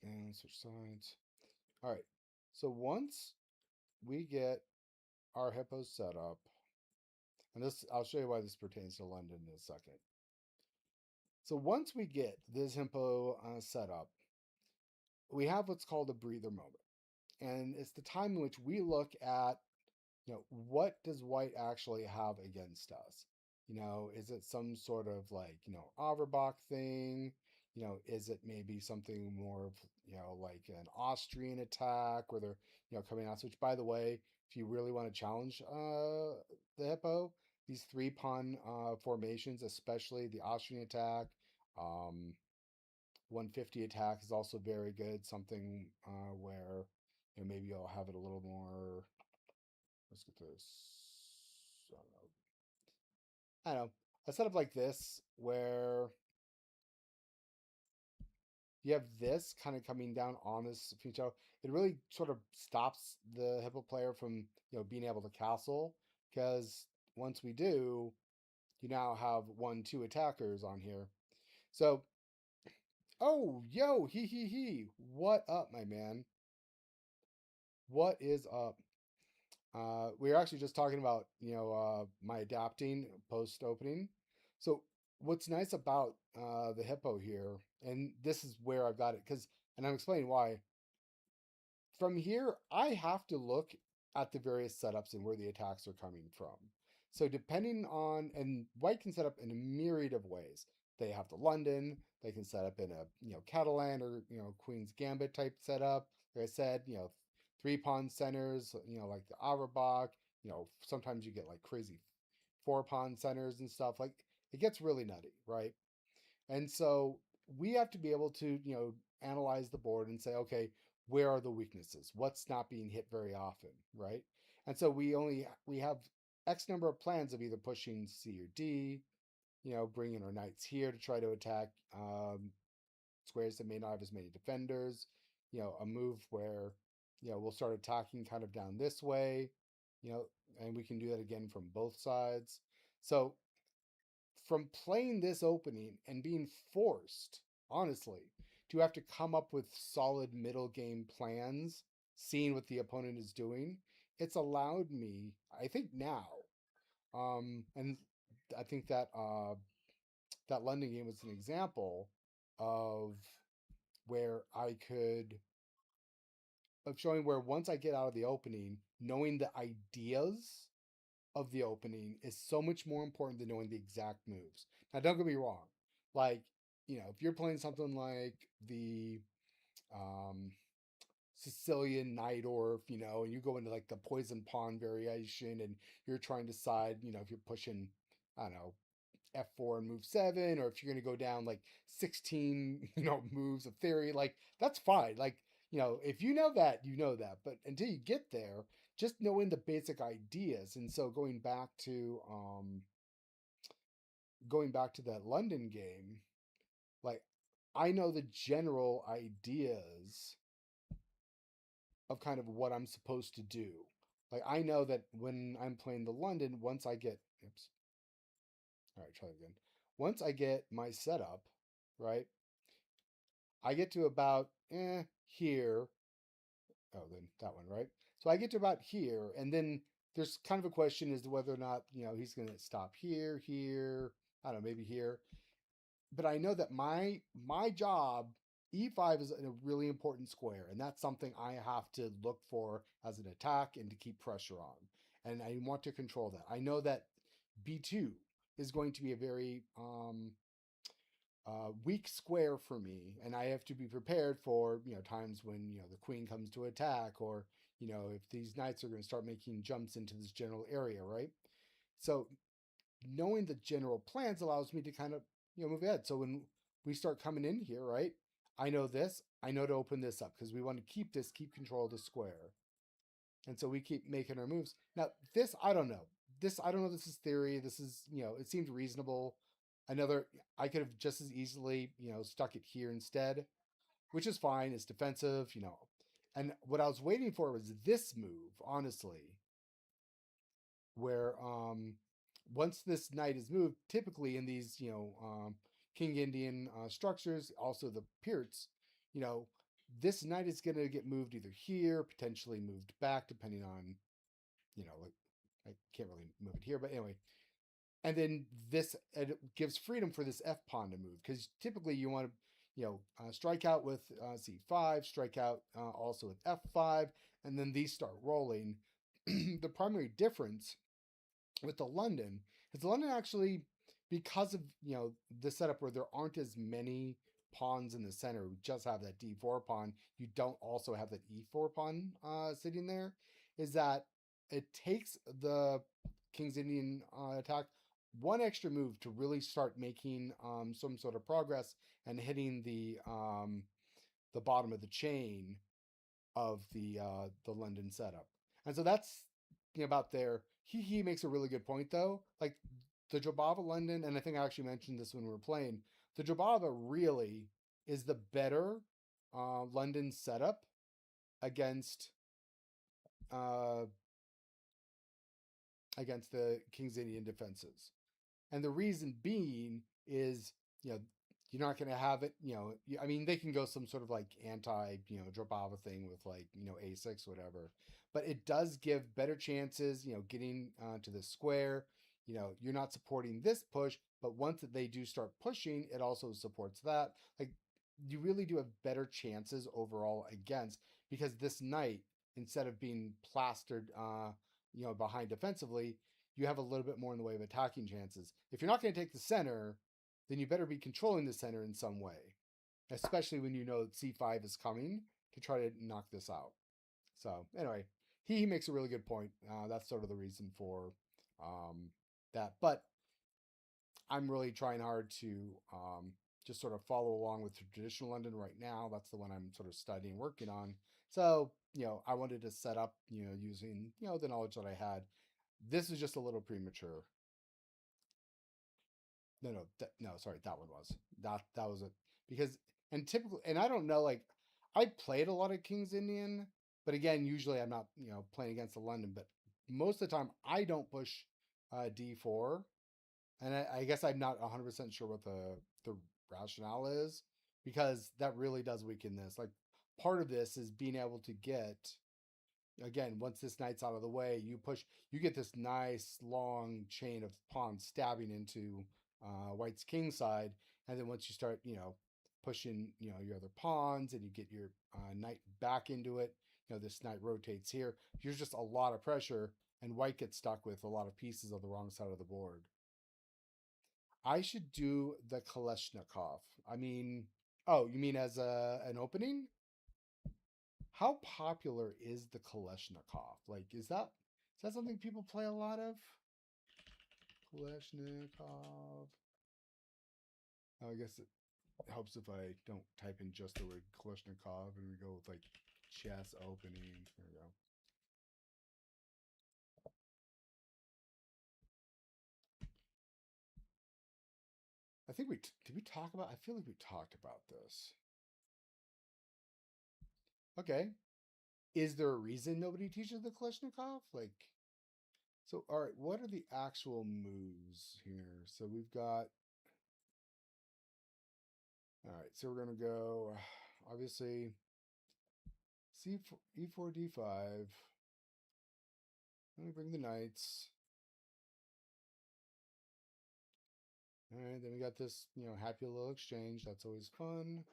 and switch sides. All right. So once we get our hippos set up, and this I'll show you why this pertains to London in a second. So once we get this hippo set up, we have what's called a breather moment, and it's the time in which we look at what does white actually have against us? Is it some sort of like, Averbach thing? Is it maybe something more of, like an Austrian attack where they're, coming out? Which, by the way, if you really want to challenge the hippo, these 3 pawn formations, especially the Austrian attack, um, 150 attack is also very good. Something where, maybe I'll have it a little more. Let's get this. I don't know. I don't know. A setup like this where you have this kind of coming down on this feature, it really sort of stops the hippo player from being able to castle, because once we do, you now have 1, 2 attackers on here. So, oh, yo, he, what up, my man? What is up? We were actually just talking about my adapting post opening. So what's nice about the hippo here, and this is where I've got it, and I'm explaining why. From here, I have to look at the various setups and where the attacks are coming from. So depending on, and white can set up in a myriad of ways. They have the London. They can set up in a Catalan or Queen's Gambit type setup. Like I said, 3 pawn centers. Like the Averbach. Sometimes you get like crazy 4 pawn centers and stuff. Like it gets really nutty, right? And so we have to be able to, analyze the board and say, okay, where are the weaknesses? What's not being hit very often, right? And so we have X number of plans of either pushing C or D, bringing our knights here to try to attack squares that may not have as many defenders, a move where, we'll start attacking kind of down this way, and we can do that again from both sides. So from playing this opening and being forced, honestly, to have to come up with solid middle game plans, seeing what the opponent is doing, it's allowed me, I think now, and I think that that London game was an example of where I could of showing where once I get out of the opening, knowing the ideas of the opening is so much more important than knowing the exact moves. Now, don't get me wrong. Like, if you're playing something like the um, Sicilian Nightorf, and you go into like the poison pawn variation, and you're trying to decide, if you're pushing, I don't know, F4 and move 7, or if you're going to go down like 16, moves of theory, like that's fine. Like, if you know that, you know that. But until you get there, just knowing the basic ideas. And so going back to that London game, like I know the general ideas of kind of what I'm supposed to do. Like I know that when I'm playing the London, once I get oops, all right, try it again. Once I get my setup, right, I get to about here. Oh, then that one, right? So I get to about here, and then there's kind of a question as to whether or not he's going to stop here, here. I don't know, maybe here. But I know that my job e5 is a really important square, and that's something I have to look for as an attack and to keep pressure on. And I want to control that. I know that b2 is going to be a very weak square for me, and I have to be prepared for times when the queen comes to attack, or if these knights are going to start making jumps into this general area, right? So knowing the general plans allows me to kind of move ahead. So when we start coming in here, right? I know this. I know to open this up because we want to keep control of the square, and so we keep making our moves. Now this I don't know. This I don't know. This is theory. This is it seemed reasonable. Another I could have just as easily stuck it here instead, which is fine. It's defensive. And what I was waiting for was this move, honestly, where once this knight is moved, typically in these King Indian structures, also the Pirts, you know, this knight is going to get moved either here, potentially moved back, depending on like I can't really move it here, but anyway. And then this it gives freedom for this F pawn to move because typically you want to strike out with C5, strike out also with F5, and then these start rolling. The primary difference with the London is the London actually, because of the setup where there aren't as many pawns in the center, we just have that D4 pawn. You don't also have that E4 pawn sitting there. Is that it takes the King's Indian attack one extra move to really start making some sort of progress and hitting the bottom of the chain of the London setup. And so that's about there. He makes a really good point though. Like the Jobava London, and I think I actually mentioned this when we were playing. The Jobava really is the better London setup against uh, against the King's Indian defenses. And the reason being is, you're not going to have it, I mean, they can go some sort of like anti, Dropava thing with like, A6, whatever. But it does give better chances, getting to the square. You're not supporting this push, but once they do start pushing, it also supports that. Like, you really do have better chances overall against because this knight, instead of being plastered, behind defensively, you have a little bit more in the way of attacking chances. If you're not going to take the center, then you better be controlling the center in some way, especially when you know C5 is coming to try to knock this out. So anyway, he makes a really good point. That's sort of the reason for that. But I'm really trying hard to just sort of follow along with traditional London right now. That's the one I'm sort of studying, working on. So, I wanted to set up, using, the knowledge that I had. This is just a little premature. No, sorry, that one was that was it because and typically, and I don't know, like I played a lot of King's Indian, but again, usually I'm not playing against the London, but most of the time I don't push D4, and I guess I'm not 100% sure what the rationale is because that really does weaken this. Like part of this is being able to get again, once this knight's out of the way, you get this nice long chain of pawns stabbing into white's king side, and then once you start, pushing, your other pawns, and you get your knight back into it, this knight rotates here. There's just a lot of pressure, and white gets stuck with a lot of pieces on the wrong side of the board. I should do the Kalashnikov. I mean, oh, you mean as an opening? How popular is the Kalashnikov? Like, is that something people play a lot of? Kalashnikov. Oh, I guess it helps if I don't type in just the word Kalashnikov and we go with like chess opening. There we go. I think did we talk about? I feel like we talked about this. Okay, is there a reason nobody teaches the Kalashnikov? Like, so all right, what are the actual moves here? So we've got. All right, so we're gonna go. Obviously, C4, E4, D5. Let me bring the knights. All right, then we got this, happy little exchange. That's always fun.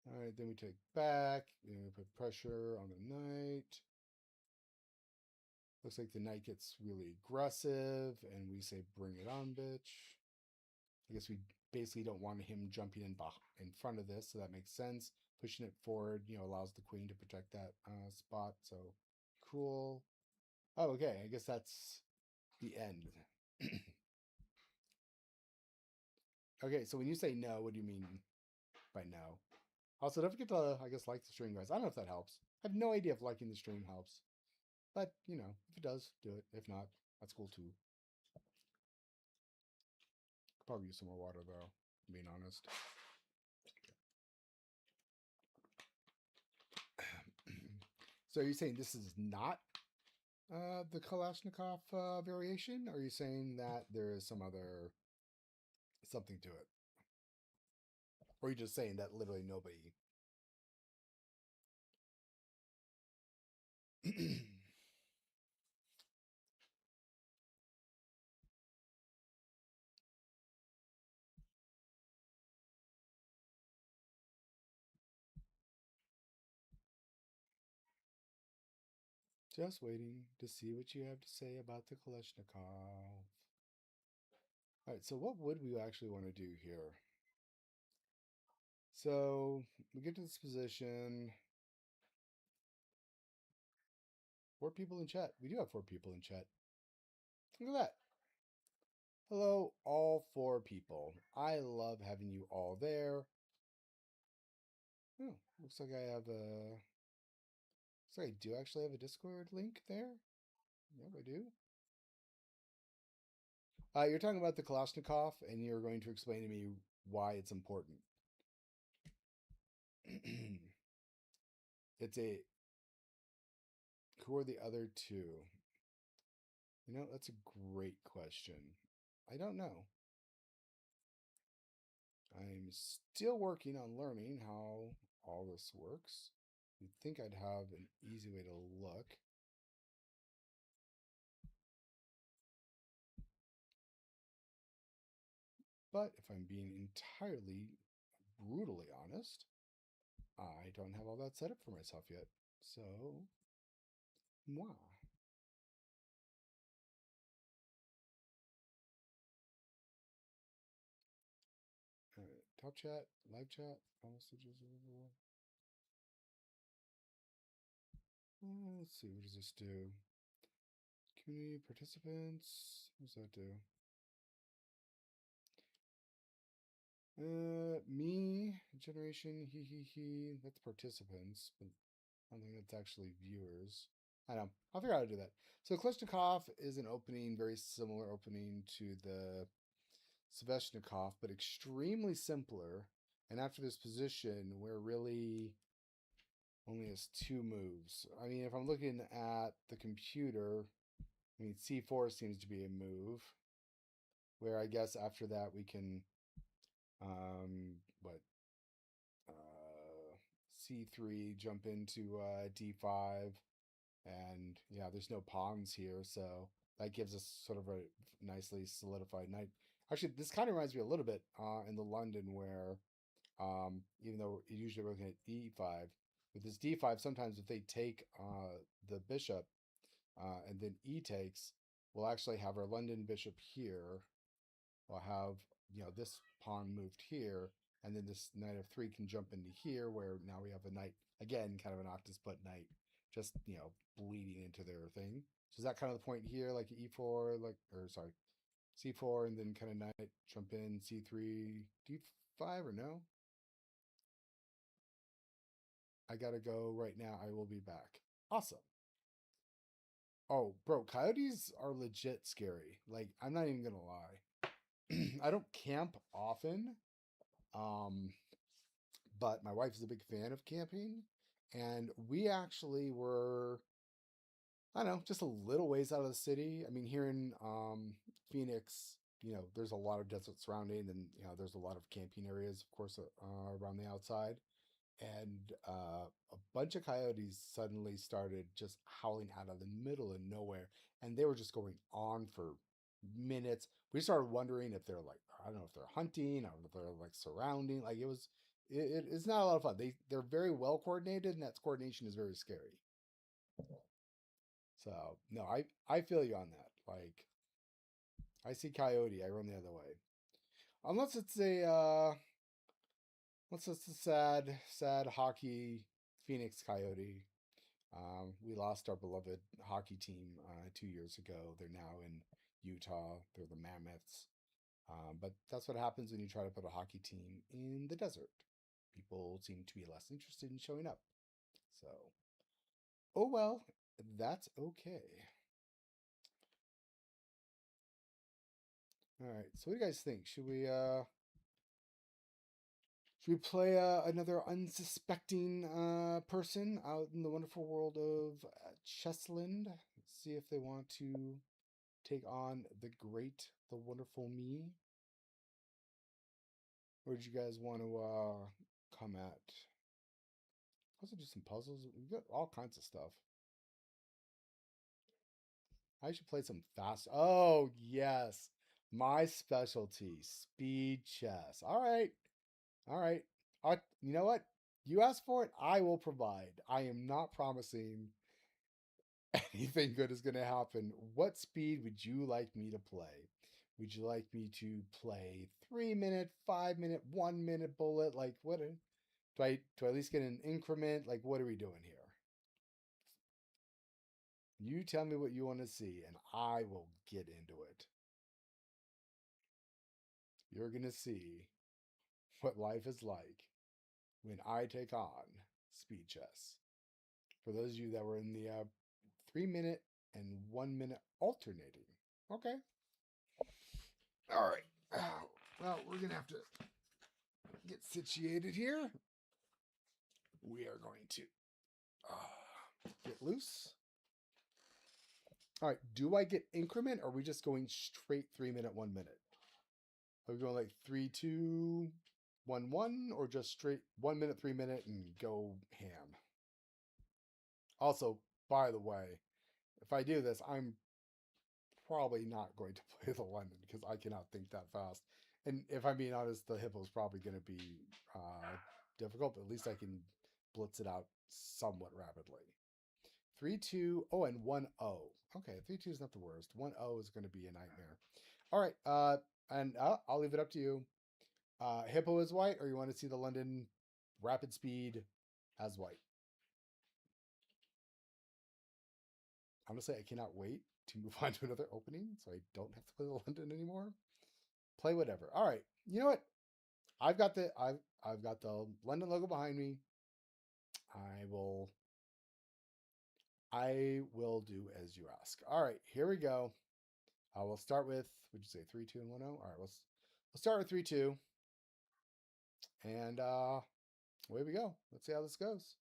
All right, then we take back. We put pressure on the knight. Looks like the knight gets really aggressive, and we say, "Bring it on, bitch." I guess we basically don't want him jumping in front of this, so that makes sense. Pushing it forward, allows the queen to protect that spot. So cool. Oh, okay. I guess that's the end. Okay, so when you say no, what do you mean by no? Also, don't forget to, I guess, like the stream, guys. I don't know if that helps. I have no idea if liking the stream helps. But, if it does, do it. If not, that's cool too. Could probably use some more water, though, being honest. So are you saying this is not the Kalashnikov variation? Or are you saying that there is some other something to it? Or are you just saying that literally nobody... Just waiting to see what you have to say about the Kalashnikov. All right, so what would we actually want to do here? So we get to this position. 4 people in chat. We do have 4 people in chat. Look at that. Hello, all 4 people. I love having you all there. Oh, looks like I have a... Looks like I do actually have a Discord link there. Yep, I do. You're talking about the Kalashnikov, and you're going to explain to me why it's important. It's a... Who are the other 2? That's a great question. I don't know. I'm still working on learning how all this works. You'd think I'd have an easy way to look. But if I'm being entirely brutally honest, I don't have all that set up for myself yet. So, moi. All right, top chat, live chat, all messages available. Let's see, what does this do? Community participants. What does that do? Me, generation, he. That's participants, but I don't think that's actually viewers. I know. I'll figure out how to do that. So Kalashnikov is an opening, very similar opening to the Sveshnikov, but extremely simpler. And after this position, we're really only has 2 moves. I mean, if I'm looking at the computer, I mean, C4 seems to be a move. Where I guess after that we can, what, C3, jump into D5, and yeah, there's no pawns here, so that gives us sort of a nicely solidified knight. Actually, this kind of reminds me a little bit in the London where, even though it usually we're looking at E5, with this D5, sometimes if they take the bishop and then E takes, we'll actually have our London bishop here. We'll have, this pawn moved here, and then this knight of 3 can jump into here, where now we have a knight, again, kind of an octosplit knight, just, bleeding into their thing. So is that kind of the point here, like e4, c4, and then kind of knight, jump in, c3, d5, or no? I gotta go right now. I will be back. Awesome. Oh, bro, coyotes are legit scary. Like, I'm not even gonna lie. I don't camp often, um, but my wife is a big fan of camping, and we actually were, I don't know, just a little ways out of the city. I mean, here in Phoenix, there's a lot of desert surrounding, and there's a lot of camping areas, of course, around the outside. And a bunch of coyotes suddenly started just howling out of the middle of nowhere, and they were just going on for minutes. We started wondering if they're like, I don't know if they're hunting, I don't know if they're like surrounding. Like it's not a lot of fun. They're very well coordinated, and that coordination is very scary. So no, I feel you on that. Like I see coyote, I run the other way, unless it's a sad hockey Phoenix Coyote. We lost our beloved hockey team 2 years ago. They're now in Utah. They're the Mammoths. But that's what happens when you try to put a hockey team in the desert. People seem to be less interested in showing up. So, oh well, that's okay. All right. So, what do you guys think? Should we play another unsuspecting person out in the wonderful world of Chessland? See if they want to take on the great, the wonderful me. Or did you guys want to come at? Also, do some puzzles. We've got all kinds of stuff. I should play some fast. Oh yes, my specialty, speed chess. All right, all right. You know what? You asked for it. I will provide. I am not promising anything good is going to happen. What speed would you like me to play? Would you like me to play 3 minute, 5 minute, 1 minute bullet? Like what? Do I at least get an increment? Like what are we doing here? You tell me what you want to see, and I will get into it. You're going to see what life is like when I take on speed chess. For those of you that were in the 3 minute and 1 minute alternating. Okay. All right. Well, we're going to have to get situated here. We are going to get loose. All right. Do I get increment, or are we just going straight 3 minute, 1 minute? Are we going like 3, 2, 1, 1, or just straight 1 minute, 3 minute and go ham? Also, by the way, if I do this, I'm probably not going to play the London because I cannot think that fast. And if I'm being honest, the hippo is probably going to be difficult, but at least I can blitz it out somewhat rapidly. 3, 2, oh, and 1, 0. Okay, 3, 2 is not the worst. 1, 0 is going to be a nightmare. All right, and I'll leave it up to you. Hippo is white, or you want to see the London rapid speed as white? Honestly, I cannot wait to move on to another opening, so I don't have to play the London anymore. Play whatever. All right. You know what? I've got the London logo behind me. I will do as you ask. All right, here we go. I will start with, would you say 3, 2, and 1, 0? All right, we'll start with 3, 2. And away we go. Let's see how this goes.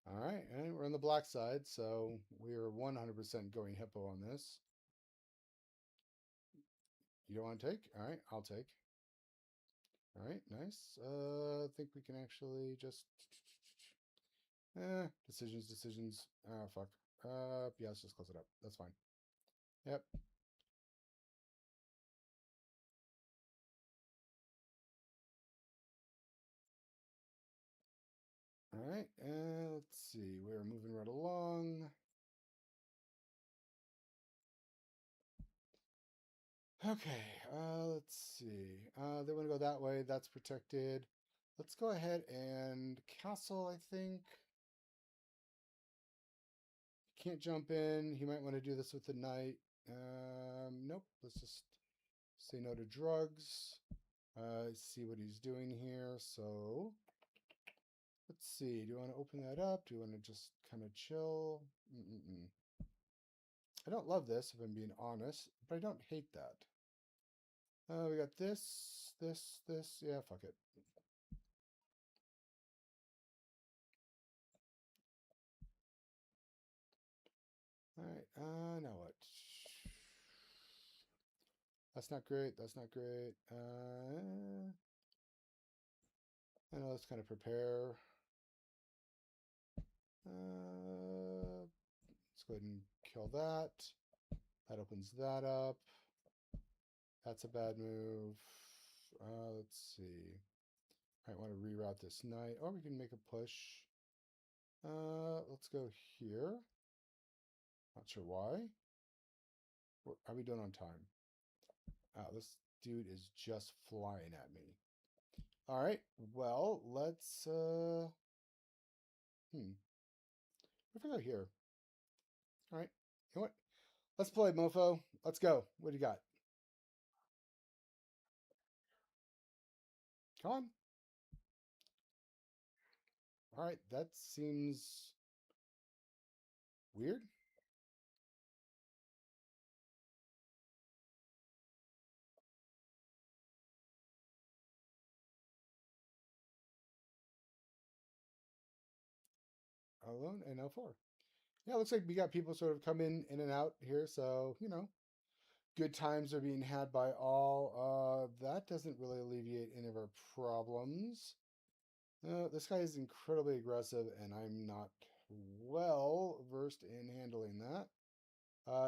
All right, and we're on the black side, so we are 100% going hippo on this. You don't want to take? All right, I'll take. All right, nice. I think we can actually just... decisions. Ah, fuck. Yeah, let's just close it up. That's fine. Yep. All right, let's see. We're moving right along. Okay, let's see. They want to go that way. That's protected. Let's go ahead and castle, I think. Can't jump in. He might want to do this with the knight. Nope. Let's just say no to drugs. See what he's doing here. So, let's see. Do you want to open that up? Do you want to just kind of chill? I don't love this, if I'm being honest, but I don't hate that. We got this. Yeah, fuck it. All right. Now what? That's not great. That's not great. I know, let's kind of prepare. Let's go ahead and kill that. That opens that up. That's a bad move. Let's see. Might want to reroute this knight, or we can make a push. Let's go here. Not sure why. What are we doing on time? This dude is just flying at me. All right. Well, let's. What if I go here? All right. You know what? Let's play, mofo. Let's go. What do you got? Come on. All right. That seems weird. Alone and L4. Yeah, it looks like we got people sort of come in and out here. So, good times are being had by all. That doesn't really alleviate any of our problems. This guy is incredibly aggressive, and I'm not well versed in handling that.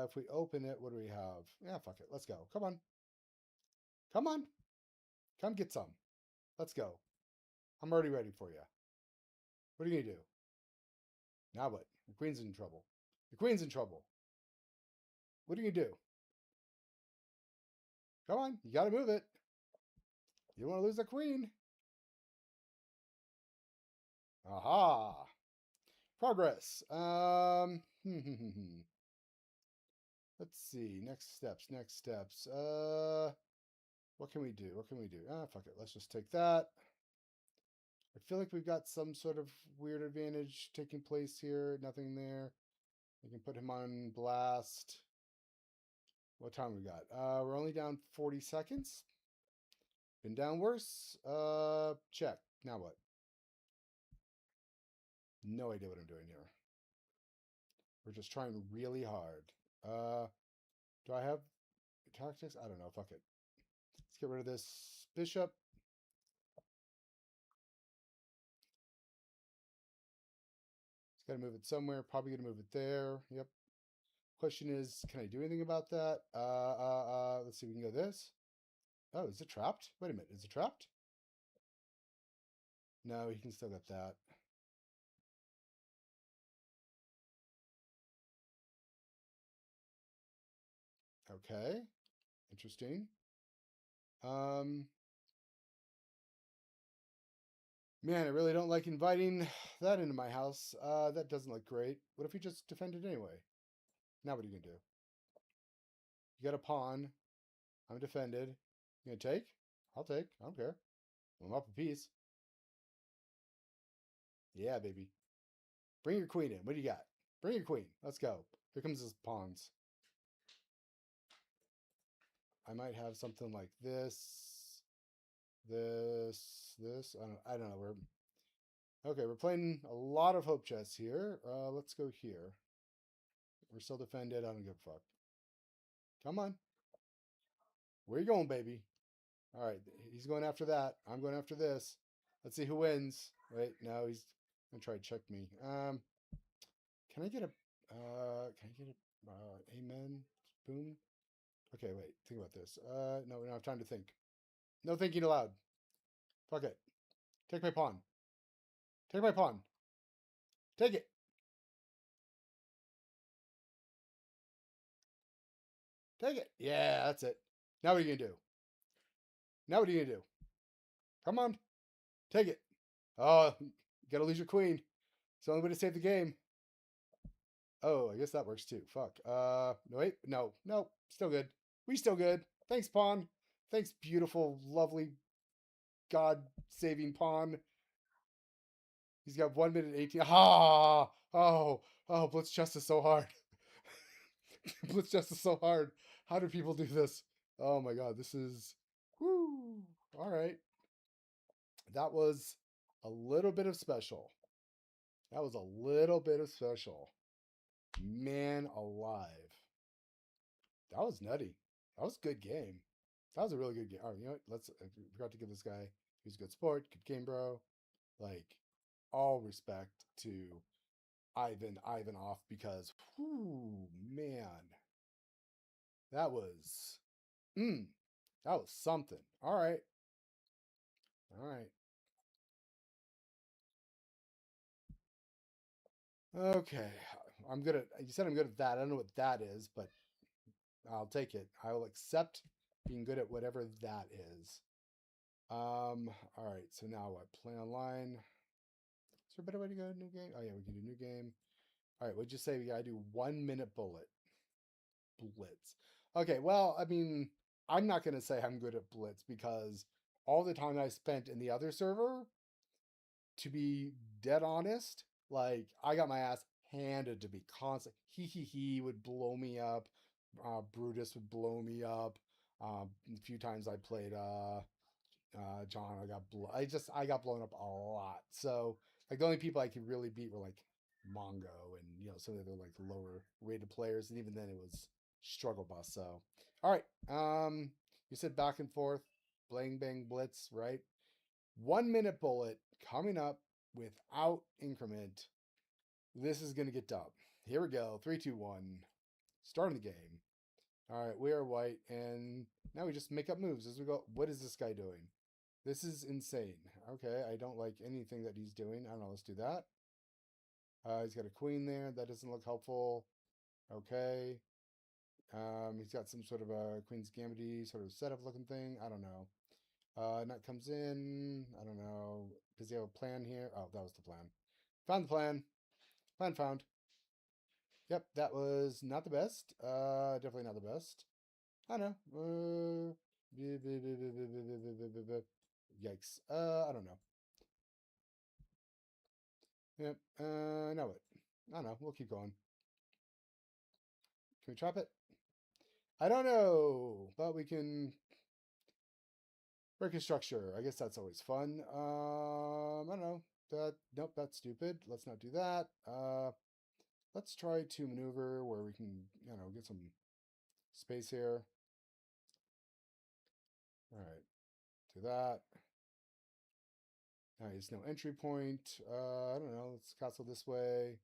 If we open it, what do we have? Yeah, fuck it. Let's go. Come on. Come on. Come get some. Let's go. I'm already ready for you. What are you going to do? Now what? The queen's in trouble. The queen's in trouble. What are you going to do? Come on. You got to move it. You don't want to lose the queen. Aha. Progress. Let's see. Next steps. What can we do? What can we do? Fuck it. Let's just take that. I feel like we've got some sort of weird advantage taking place here. Nothing there. We can put him on blast. What time we got? We're only down 40 seconds. Been down worse. Check. Now what? No idea what I'm doing here. We're just trying really hard. Do I have tactics? I don't know. Fuck it. Let's get rid of this bishop. It's got to move it somewhere. Probably going to move it there. Yep. Question is, can I do anything about that? Let's see. We can go this. Oh, is it trapped? Wait a minute. Is it trapped? No, he can still get that. Okay. Interesting. Man, I really don't like inviting that into my house. That doesn't look great. What if we just defend it anyway? Now what are you going to do? You got a pawn. I'm defended. You going to take? I'll take. I don't care. I'm up a piece. Yeah, baby. Bring your queen in. What do you got? Bring your queen. Let's go. Here comes his pawns. I might have something like this. This. I don't know. We're playing a lot of hope chess here. Let's go here. We're still defended. I don't give a fuck. Come on. Where you going, baby? All right. He's going after that. I'm going after this. Let's see who wins. Wait, no, he's gonna try to check me. Can I get a amen? Boom. Okay, wait. Think about this. No, we don't have time to think. No thinking aloud. Fuck it. Take my pawn. Take my pawn. Take it. Take it. Yeah, that's it. Now what are you gonna do? Now what are you gonna do? Come on, take it. Oh, you gotta lose your queen. It's the only way to save the game. Oh, I guess that works too. Fuck. No, wait. No. No. Still good. We still good. Thanks, pawn. Thanks, beautiful, lovely, God-saving pawn. He's got 1 minute 18. Ah! Oh, Blitz chess is so hard. Blitz chess is so hard. How do people do this? Oh my god, this is... Whoo! Alright. That was a little bit of special. That was a little bit of special. Man alive. That was nutty. That was a good game. That was a really good game. All right, you know what? I forgot to give this guy who's a good sport, good game, bro. Like, all respect to Ivanov because, whoo, man, that was, that was something. All right, all right. Okay, I'm good at. You said I'm good at that. I don't know what that is, but I'll take it. I will accept being good at whatever that is. All right. So now what? Play online. Is there a better way to go to new game? Oh yeah, we can do new game. All right. We'll just say we gotta do 1 minute blitz. Okay. Well, I mean, I'm not gonna say I'm good at blitz because all the time I spent in the other server, to be dead honest, like I got my ass handed to me constant. He would blow me up. Brutus would blow me up. A few times I played John. I got blown up a lot. So like the only people I could really beat were like Mongo and some of the like lower rated players, and even then it was struggle bus. So all right, you said back and forth, blang bang blitz, right? 1 minute bullet coming up without increment. This is gonna get dumb. Here we go. 3, 2, 1. Starting the game. All right, we are white, and now we just make up moves as we go. What is this guy doing? This is insane. Okay, I don't like anything that he's doing. I don't know. Let's do that. He's got a queen there. That doesn't look helpful. Okay. He's got some sort of a Queen's Gambit sort of setup looking thing. I don't know. Knight comes in. I don't know. Does he have a plan here? Oh, that was the plan. Found the plan. Plan found. Yep, that was not the best. Definitely not the best. I don't know. Yikes. I don't know. Yep. Now what? I don't know. We'll keep going. Can we chop it? I don't know, but we can break a structure. I guess that's always fun. I don't know. Nope, that's stupid. Let's not do that. Let's try to maneuver where we can, get some space here. All right, do that. Nice, no entry point. I don't know. Let's castle this way.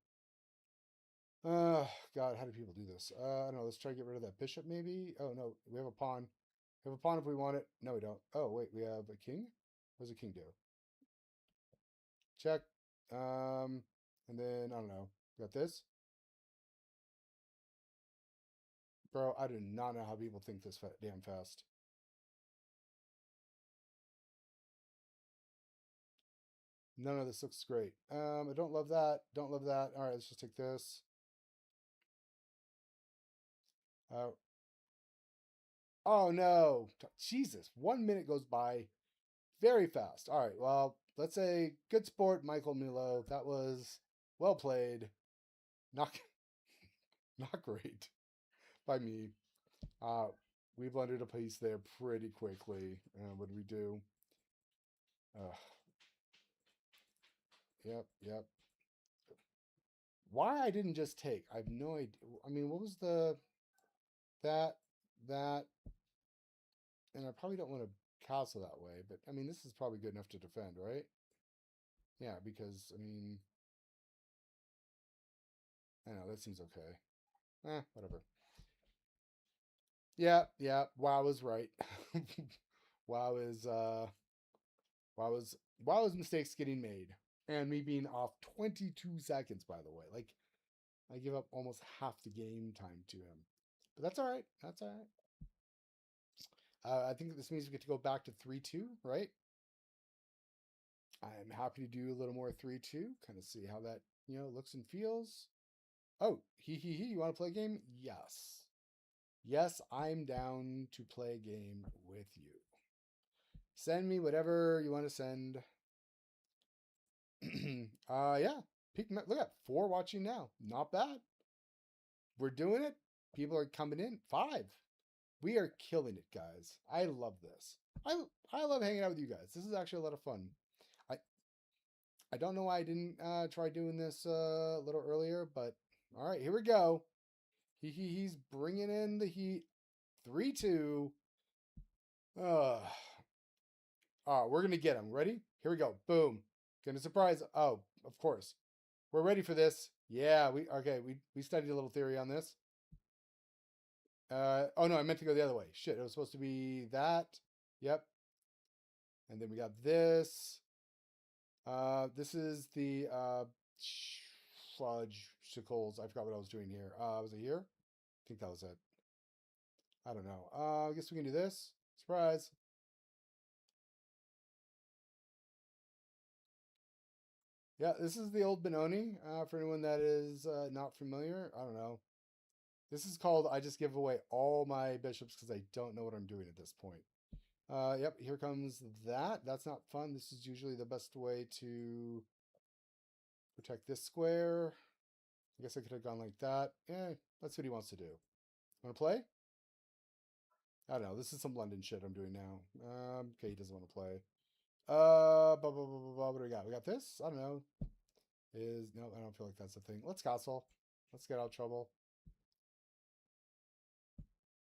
God, how do people do this? I don't know. Let's try to get rid of that bishop, maybe. Oh no, we have a pawn. We have a pawn if we want it. No, we don't. Oh wait, we have a king. What does a king do? Check. And then I don't know. Got this, bro. I do not know how people think this damn fast. None of this looks great. I don't love that. Don't love that. All right, let's just take this. Uh, oh no, Jesus! 1 minute goes by very fast. All right, well, let's say good sport, Michael Milo. That was well played. Not not great by me. Uh, we blended a piece there pretty quickly. What did we do? Yep. Why I didn't just take? I have no idea. I mean, what was that that? And I probably don't want to castle that way, but I mean, this is probably good enough to defend, right? Yeah, because I mean, I know that seems okay. Whatever. Yeah. Wow was right. wow is wow is mistakes getting made, and me being off 22 seconds. By the way, like I give up almost half the game time to him, but that's all right. That's all right. I think this means we get to go back to 3-2, right? I'm happy to do a little more 3-2, kind of see how that, looks and feels. Oh, you want to play a game? Yes. Yes, I'm down to play a game with you. Send me whatever you want to send. Yeah. Look at 4 watching now. Not bad. We're doing it. People are coming in. 5. We are killing it, guys. I love this. I love hanging out with you guys. This is actually a lot of fun. I don't know why I didn't try doing this a little earlier, but all right, here we go. He's bringing in the heat. 3-2. We're gonna get him. Ready? Here we go. Boom. Gonna surprise. Oh, of course. We're ready for this. Yeah, we studied a little theory on this. Oh no, I meant to go the other way. Shit, it was supposed to be that. Yep. And then we got this. This is the fudgesicles. I forgot what I was doing here. Was it here? I think that was it. I don't know. I guess we can do this. Surprise. Yeah, this is the old Benoni. For anyone that is not familiar, I don't know. This is called I just give away all my bishops because I don't know what I'm doing at this point. Yep, here comes that. That's not fun. This is usually the best way to protect this square. I guess I could have gone like that. That's what he wants to do. Want to play? I don't know. This is some London shit I'm doing now. Okay, he doesn't want to play. What do we got? We got this? I don't know. No, I don't feel like that's a thing. Let's castle. Let's get out of trouble.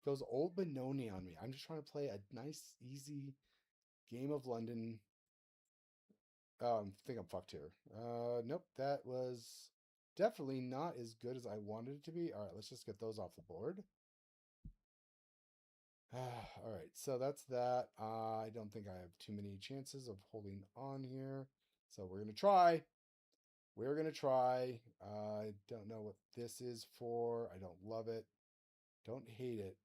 Goes old Benoni on me. I'm just trying to play a nice, easy game of London. I think I'm fucked here. Nope, that was definitely not as good as I wanted it to be. All right, let's just get those off the board. All right, so that's that. I don't think I have too many chances of holding on here. So we're going to try. We're going to try. I don't know what this is for. I don't love it. Don't hate it.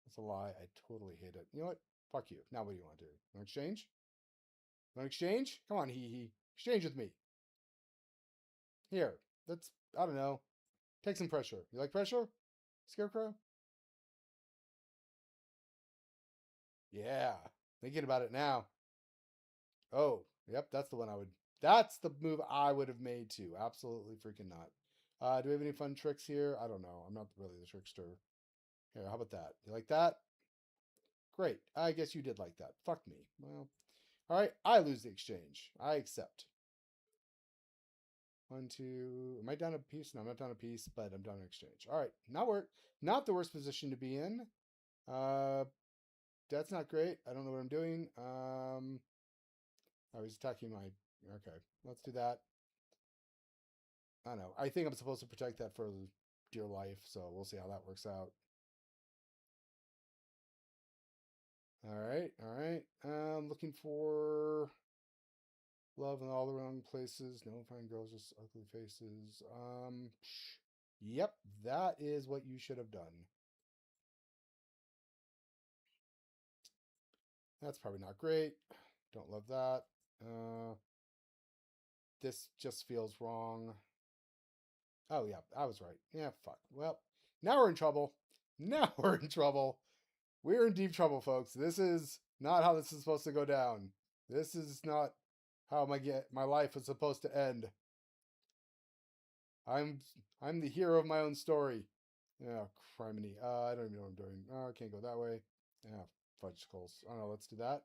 That's a lie. I totally hate it. You know what? Fuck you. Now what do you want to do? Want to exchange? Want to exchange? Come on, he. Exchange with me. Here. Let's, I don't know. Take some pressure. You like pressure? Scarecrow? Yeah. Thinking about it now. Oh, yep, that's the one I would. That's the move I would have made too. Absolutely freaking not. Do we have any fun tricks here? I don't know. I'm not really the trickster. Here, how about that? You like that? Great. I guess you did like that. Fuck me. Well, all right. I lose the exchange. I accept. 1, 2. Am I down a piece? No, I'm not down a piece, but I'm down an exchange. All right. Now we're not the worst position to be in. That's not great. I don't know what I'm doing. I was attacking my... Okay, let's do that. I don't know. I think I'm supposed to protect that for dear life, so we'll see how that works out. All right, all right. Looking for love in all the wrong places. No fine girls, just ugly faces. Yep, that is what you should have done. That's probably not great. Don't love that. This just feels wrong. Oh, yeah, I was right. Yeah, fuck. Well, now we're in trouble. Now we're in trouble. We're in deep trouble, folks. This is not how this is supposed to go down. This is not how my life is supposed to end. I'm the hero of my own story. Yeah, criminy. I don't even know what I'm doing. I can't go that way. Yeah, fudge skulls. Oh no, let's do that.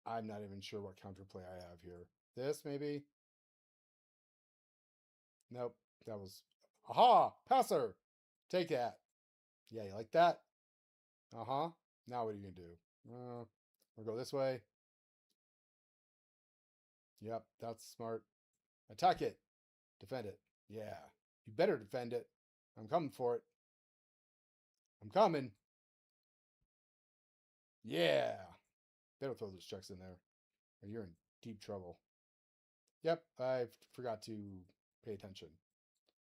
I'm not even sure what counterplay I have here. This maybe? Nope. That was aha! Passer! Take that. Yeah, you like that? Uh-huh. Now what are you gonna do? We'll go this way. Yep, that's smart. Attack it. Defend it. Yeah. You better defend it. I'm coming for it. I'm coming. Yeah. Better throw those checks in there, or you're in deep trouble. Yep, I forgot to pay attention.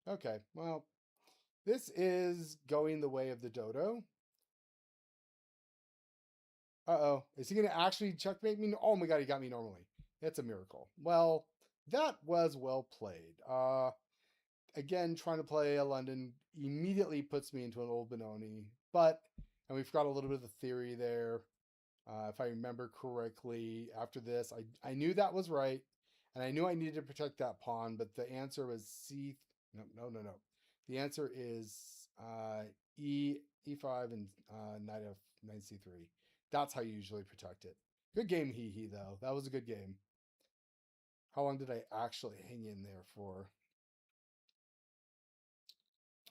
Okay, well, this is going the way of the dodo. Uh-oh. Is he going to actually checkmate me? Oh my god, he got me normally. It's a miracle. Well, that was well played. Again, trying to play a London immediately puts me into an old Benoni. But, and we've got a little bit of the theory there. If I remember correctly, after this, I knew that was right. And I knew I needed to protect that pawn, but the answer was C. No, no, no, no. The answer is E5 and knight C3. That's how you usually protect it. Good game, he though. That was a good game. How long did I actually hang in there for?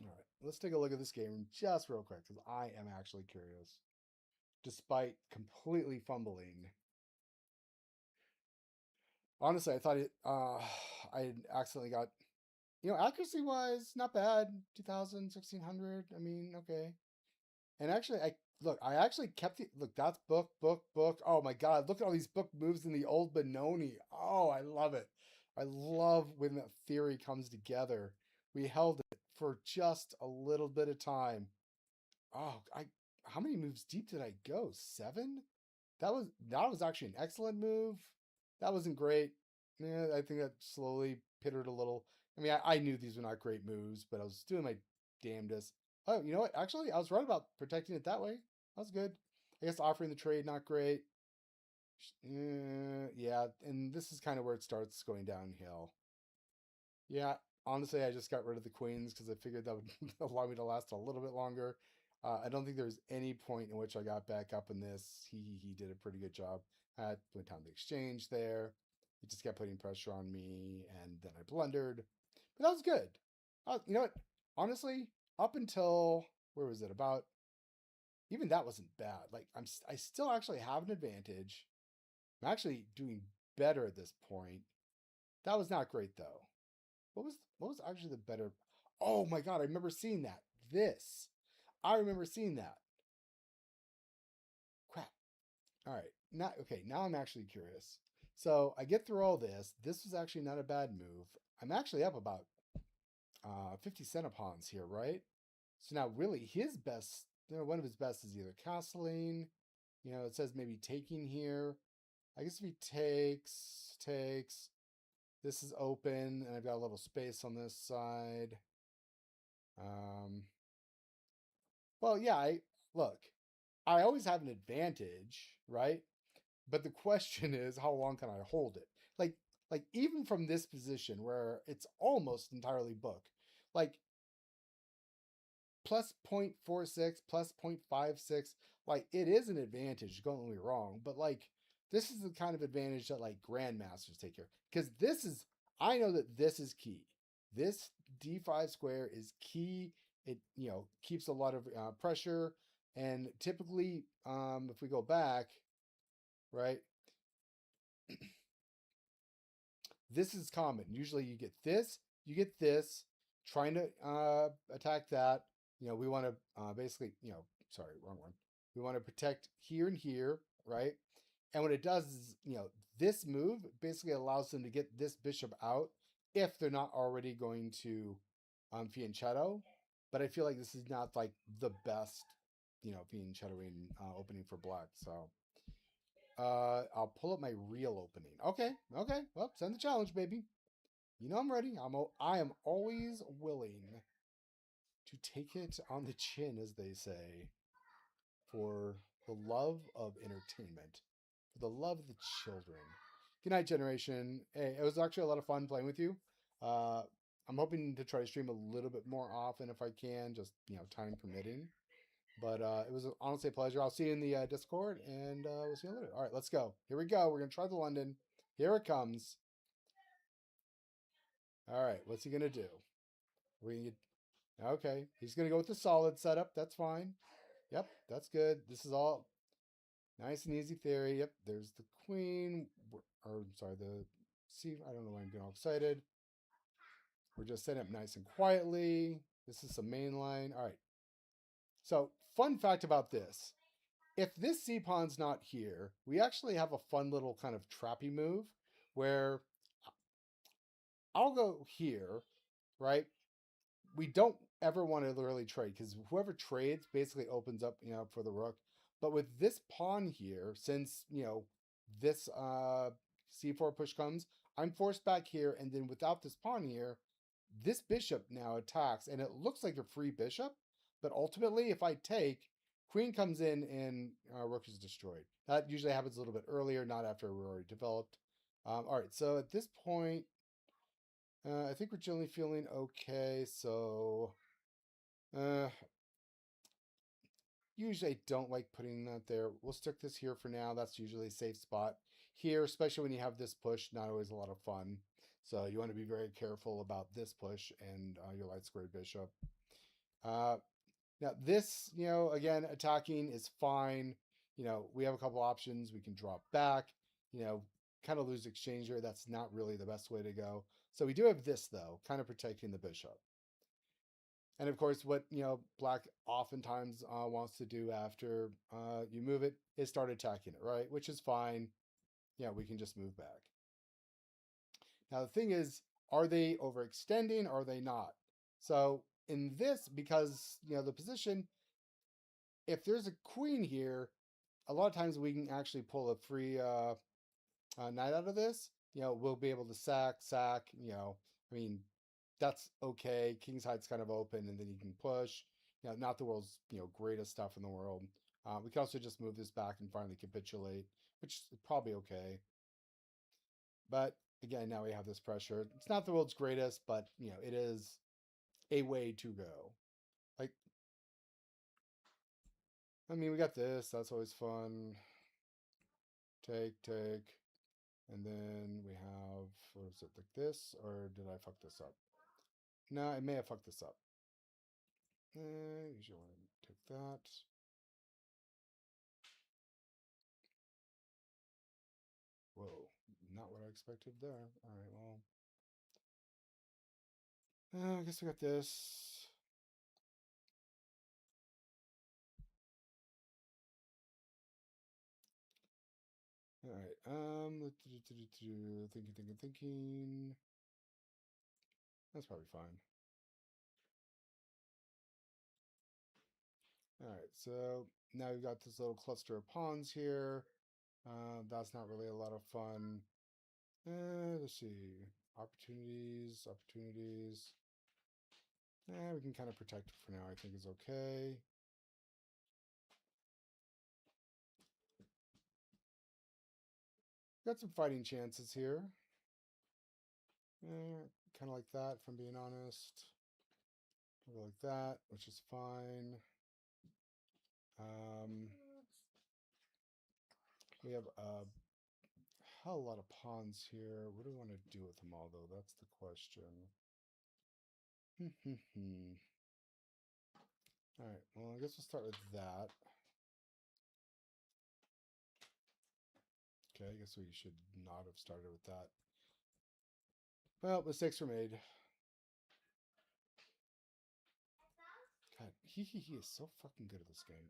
All right, let's take a look at this game just real quick because I am actually curious. Despite completely fumbling, honestly, I thought I accidentally got, accuracy wise, not bad. 2000, 1600. I mean, okay. And actually, I actually kept it. Look, that's book, book, book. Oh my God. Look at all these book moves in the old Benoni. Oh, I love it. I love when that theory comes together. We held it for just a little bit of time. Oh, how many moves deep did I go? 7? That was actually an excellent move. That wasn't great. Yeah, I think that slowly pittered a little. I mean, I knew these were not great moves, but I was doing my damnedest. Oh, you know what? Actually, I was right about protecting it that way. That was good. I guess offering the trade, not great. Yeah, and this is kind of where it starts going downhill. Yeah, honestly, I just got rid of the queens because I figured that would allow me to last a little bit longer. I don't think there's any point in which I got back up in this. He did a pretty good job. I went down the exchange there. He just kept putting pressure on me, and then I blundered. But that was good. You know what? Honestly, up until where was it? About even that wasn't bad. Like I still actually have an advantage. I'm actually doing better at this point. That was not great though. What was actually the better? Oh my god, I remember seeing that. This. I remember seeing that. Crap. All right. Not okay, now I'm actually curious. So, I get through all this. This was actually not a bad move. I'm actually up about 50 centipawns here, right? So now really his best, one of his best is either castling, it says maybe taking here. I guess if he takes, this is open, and I've got a little space on this side. Um, well, yeah, look, I always have an advantage, right? But the question is, how long can I hold it? Like even from this position where it's almost entirely book, like plus 0.46, plus 0.56, like it is an advantage, don't get me wrong, but like this is the kind of advantage that like grandmasters take here. Because I know that this is key. This d5 square is key. It, keeps a lot of pressure. And typically, if we go back, right, this is common. Usually you get this, trying to attack that. We want to basically, sorry, wrong one. We want to protect here and here, right? And what it does is, this move basically allows them to get this bishop out if they're not already going to fianchetto. But I feel like this is not like the best, fianchettoing opening for black. So I'll pull up my real opening. Okay, okay. Well, send the challenge, baby. I'm ready. I am always willing to take it on the chin, as they say, for the love of entertainment, for the love of the children. Good night, generation. Hey, it was actually a lot of fun playing with you. Uh, I'm hoping to try to stream a little bit more often if I can, just time permitting. But it was honestly a pleasure. I'll see you in the Discord, and we'll see you later. All right, let's go. Here we go. We're gonna try the London. Here it comes. All right, what's he gonna do? We Okay. He's gonna go with the solid setup. That's fine. Yep, that's good. This is all nice and easy theory. Yep, there's the queen, or sorry, the C. I don't know why I'm getting all excited. We're just setting up nice and quietly. This is some main line. All right. So, fun fact about this. If this C pawn's not here, we actually have a fun little kind of trappy move where I'll go here, right? We don't ever want to really trade because whoever trades basically opens up, for the rook. But with this pawn here, since, this c4 push comes, I'm forced back here, and then without this pawn here, this bishop now attacks, and it looks like a free bishop, but ultimately, if I take, queen comes in and rook is destroyed. That usually happens a little bit earlier, not after we're already developed. All right, so at this point, I think we're generally feeling okay, so usually I don't like putting that there. We'll stick this here for now. That's usually a safe spot. Here, especially when you have this push, not always a lot of fun. So you want to be very careful about this push and your light squared bishop. Now this, again, attacking is fine. We have a couple options. We can drop back, kind of lose exchange here. That's not really the best way to go. So we do have this, though, kind of protecting the bishop. And of course, what black oftentimes wants to do after you move it is start attacking it, right? Which is fine. Yeah, we can just move back. Now the thing is, are they overextending? Or are they not? So in this, because the position, if there's a queen here, a lot of times we can actually pull a free knight out of this. We'll be able to sack. I mean, that's okay. King's Hide's kind of open, and then you can push. Not the world's greatest stuff in the world. We can also just move this back and finally capitulate, which is probably okay. But again, now we have this pressure. It's not the world's greatest, but it is a way to go. Like, I mean, we got this. That's always fun. Take, and then we have, what is it, like this, or did I fuck this up? No, I may have fucked this up. Usually want to take that. Whoa, not what I expected there. All right, well, I guess we got this. All right, thinking. That's probably fine. All right, so now we've got this little cluster of pawns here. That's not really a lot of fun. Let's see. Opportunities. We can kind of protect it for now, I think is okay. Got some fighting chances here. Kind of like that, if I'm being honest. Go like that, which is fine. We have a hell of a lot of pawns here. What do we want to do with them all, though? That's the question. All right, well, I guess we'll start with that. Okay, I guess we should not have started with that. Well, mistakes were made. God, he is so fucking good at this game.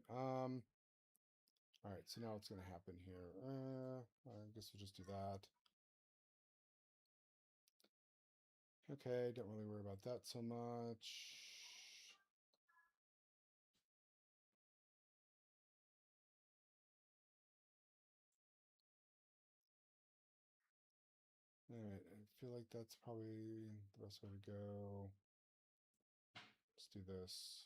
All right, so now what's going to happen here? I guess we'll just do that. Okay, don't really worry about that so much. All right, I feel like that's probably the best way to go. Let's do this.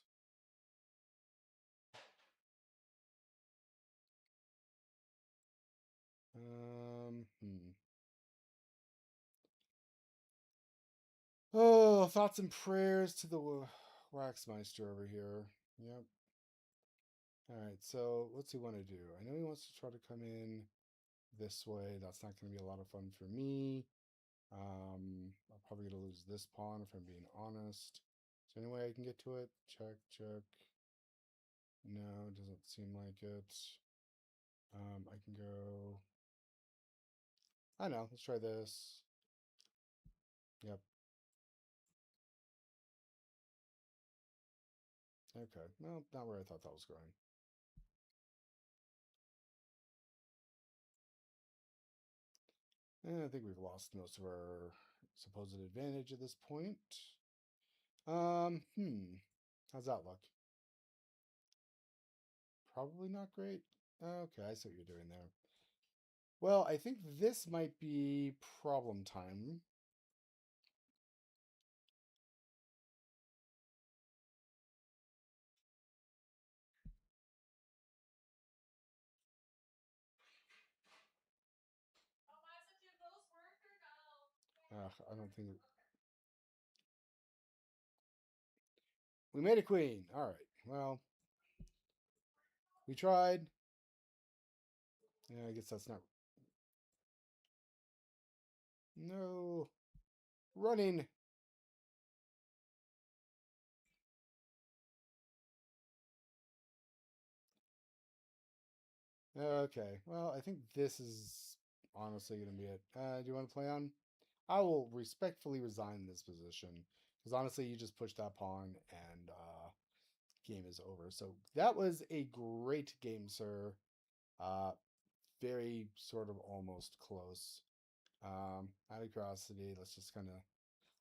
Oh, thoughts and prayers to the Waxmeister over here. Yep. All right, so what's he want to do? I know he wants to try to come in this way. That's not going to be a lot of fun for me. I'm probably going to lose this pawn if I'm being honest. Is there any way I can get to it? Check. No, it doesn't seem like it. I can go... I know, let's try this. Yep. Okay, well, not where I thought that was going. And I think we've lost most of our supposed advantage at this point. How's that look? probably not great. Okay, I see what you're doing there. Well, I think this might be problem time. I don't think we made a queen. All right. Well, we tried. Yeah, I guess that's not. No. Running. Okay. Well, I think this is honestly going to be it. Do you want to play on? I will respectfully resign this position because honestly, you just push that pawn and game is over. So that was a great game, sir. Uh, very sort of almost close. Out of curiosity,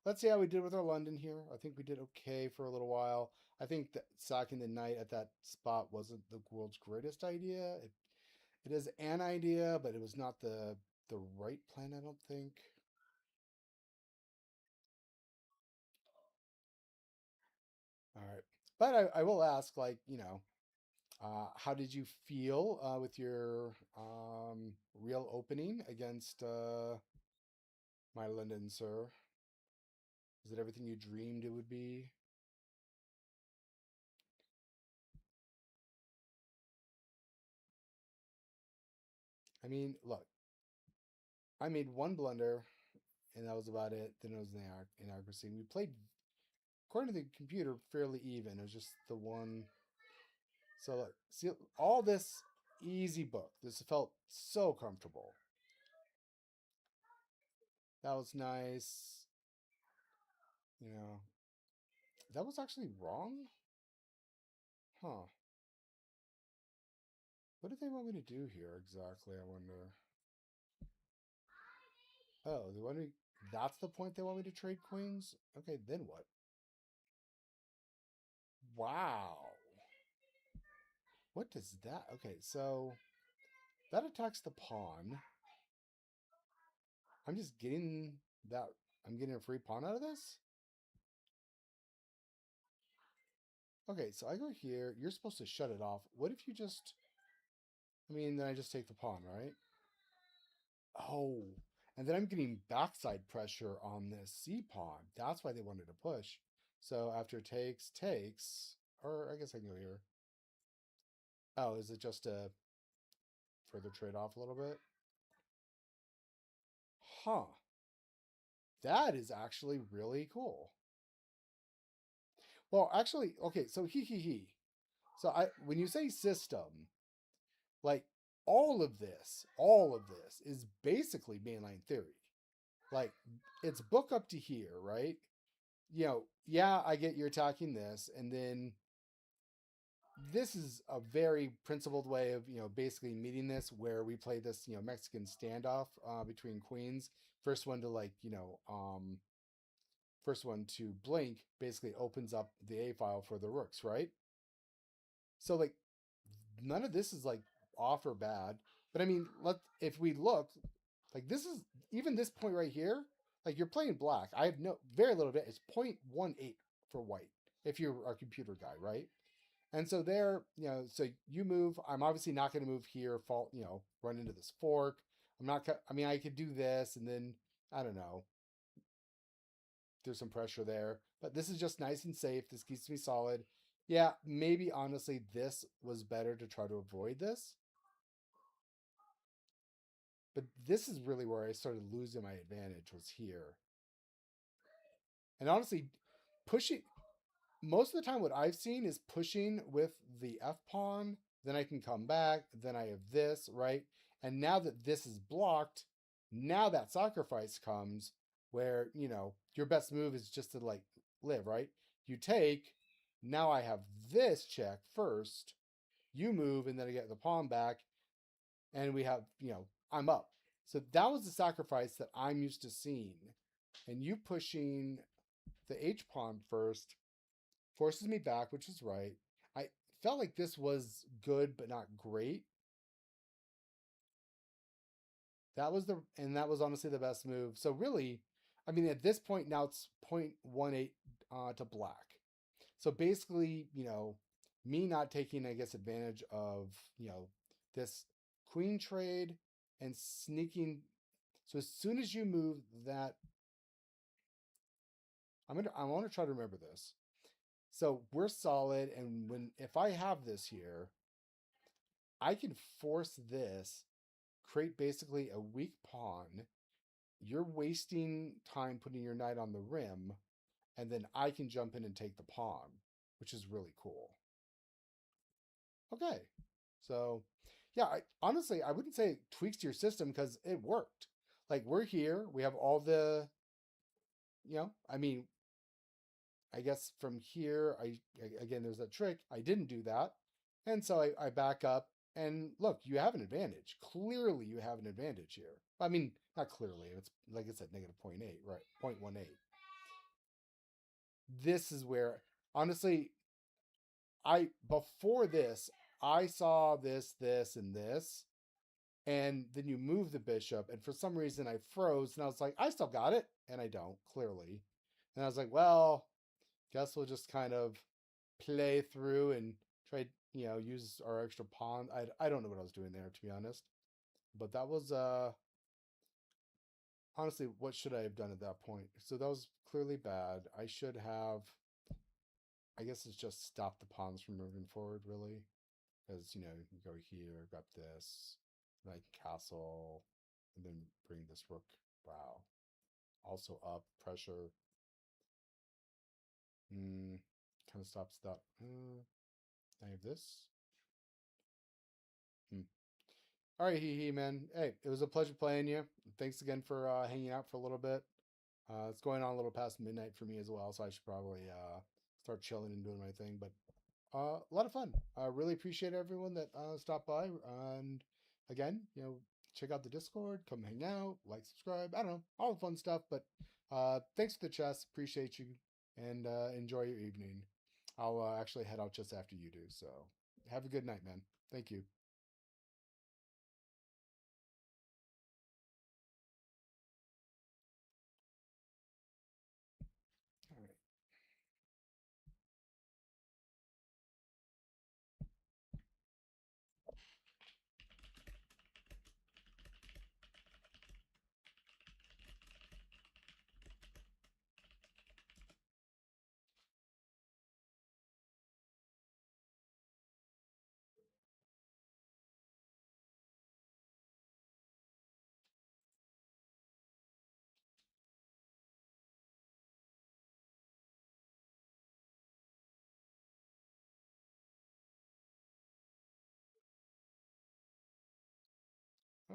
let's see how we did with our London here. I think we did okay for a little while. I think that sacking the knight at that spot wasn't the world's greatest idea. It is an idea, but it was not the right plan, I don't think. All right. But I will ask, like, how did you feel with your real opening against my London, sir? Is it everything you dreamed it would be? I mean, look, I made one blunder, and that was about it. Then it was inaccuracy. We played, according to the computer, fairly even. It was just the one. So look, see all this easy book. This felt so comfortable. That was nice. You know, that was actually wrong. Huh. What do they want me to do here exactly? I wonder. Oh, they want me. That's the point they want me to trade queens? Okay, then what? Wow. What does that? Okay, so that attacks the pawn. I'm just getting that. I'm getting a free pawn out of this? Okay, so I go here. You're supposed to shut it off. What if you just. I mean, then I just take the pawn, right? Oh. And then I'm getting backside pressure on this C pawn. That's why they wanted to push. So after takes. Or I guess I can go here. Oh, is it just a further trade off a little bit? Huh. That is actually really cool. Well, actually, okay, so he. So when you say system, like all of this is basically mainline theory. Like it's book up to here, right? Yeah, I get you're attacking this, and then this is a very principled way of basically meeting this, where we play this Mexican standoff between queens. First one to first one to blink basically opens up the A file for the rooks, right? So like none of this is like off or bad. But I mean, if we look, like this is even this point right here, like you're playing black. I have no very little bit. It's 0.18 for white if you're a computer guy, right? And so there, so you move. I'm obviously not going to move here. Run into this fork. I'm not. I mean, I could do this, and then I don't know. There's some pressure there, but this is just nice and safe. This keeps me solid. Yeah, maybe honestly, this was better to try to avoid this. But this is really where I started losing my advantage was here. And honestly, pushing most of the time what I've seen is pushing with the F pawn, then I can come back, then I have this, right? And now that this is blocked, now that sacrifice comes where, your best move is just to like live, right? You take, now I have this check first, you move, and then I get the pawn back, and we have, I'm up. So that was the sacrifice that I'm used to seeing. And you pushing the H pawn first forces me back, which is right. I felt like this was good, but not great. That was honestly the best move. So really, I mean, at this point now it's 0.18 to black. So basically, me not taking, I guess, advantage of, this queen trade and sneaking. So as soon as you move that, I want to try to remember this. So we're solid, and if I have this here, I can force this, create basically a weak pawn. You're wasting time putting your knight on the rim, and then I can jump in and take the pawn, which is really cool. Okay, so yeah, honestly, I wouldn't say it tweaks to your system because it worked. Like we're here, we have all the, I mean, I guess from here, again, there's that trick. I didn't do that. And so I back up and look, you have an advantage. Clearly you have an advantage here. I mean, not clearly. It's like I said, negative 0.8, right? 0.18. This is where, honestly, before this, I saw this, and this, and then you move the bishop, and for some reason I froze, and I was like, I still got it, and I don't, clearly. And I was like, well, guess we'll just kind of play through and try, use our extra pawn. I don't know what I was doing there, to be honest. But that was honestly, what should I have done at that point? So that was clearly bad. I should have, I guess it's just stop the pawns from moving forward, really. Because, you go here, grab this, like castle, and then bring this rook. Wow. Also up, pressure. Kind of stops that. I have this. All right, Hee Hee, man. Hey, it was a pleasure playing you. Thanks again for hanging out for a little bit. It's going on a little past midnight for me as well, so I should probably start chilling and doing my thing. But a lot of fun. I really appreciate everyone that stopped by. And again, check out the Discord, come hang out, like, subscribe. I don't know, all the fun stuff. But thanks for the chess. Appreciate you, and enjoy your evening. I'll actually head out just after you do. So have a good night, man. Thank you. All right.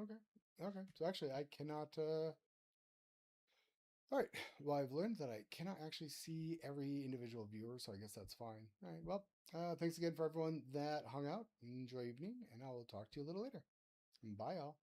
Okay. Okay. So actually, I cannot. All right. Well, I've learned that I cannot actually see every individual viewer, so I guess that's fine. All right. Well, thanks again for everyone that hung out. Enjoy evening, and I will talk to you a little later. Bye, all.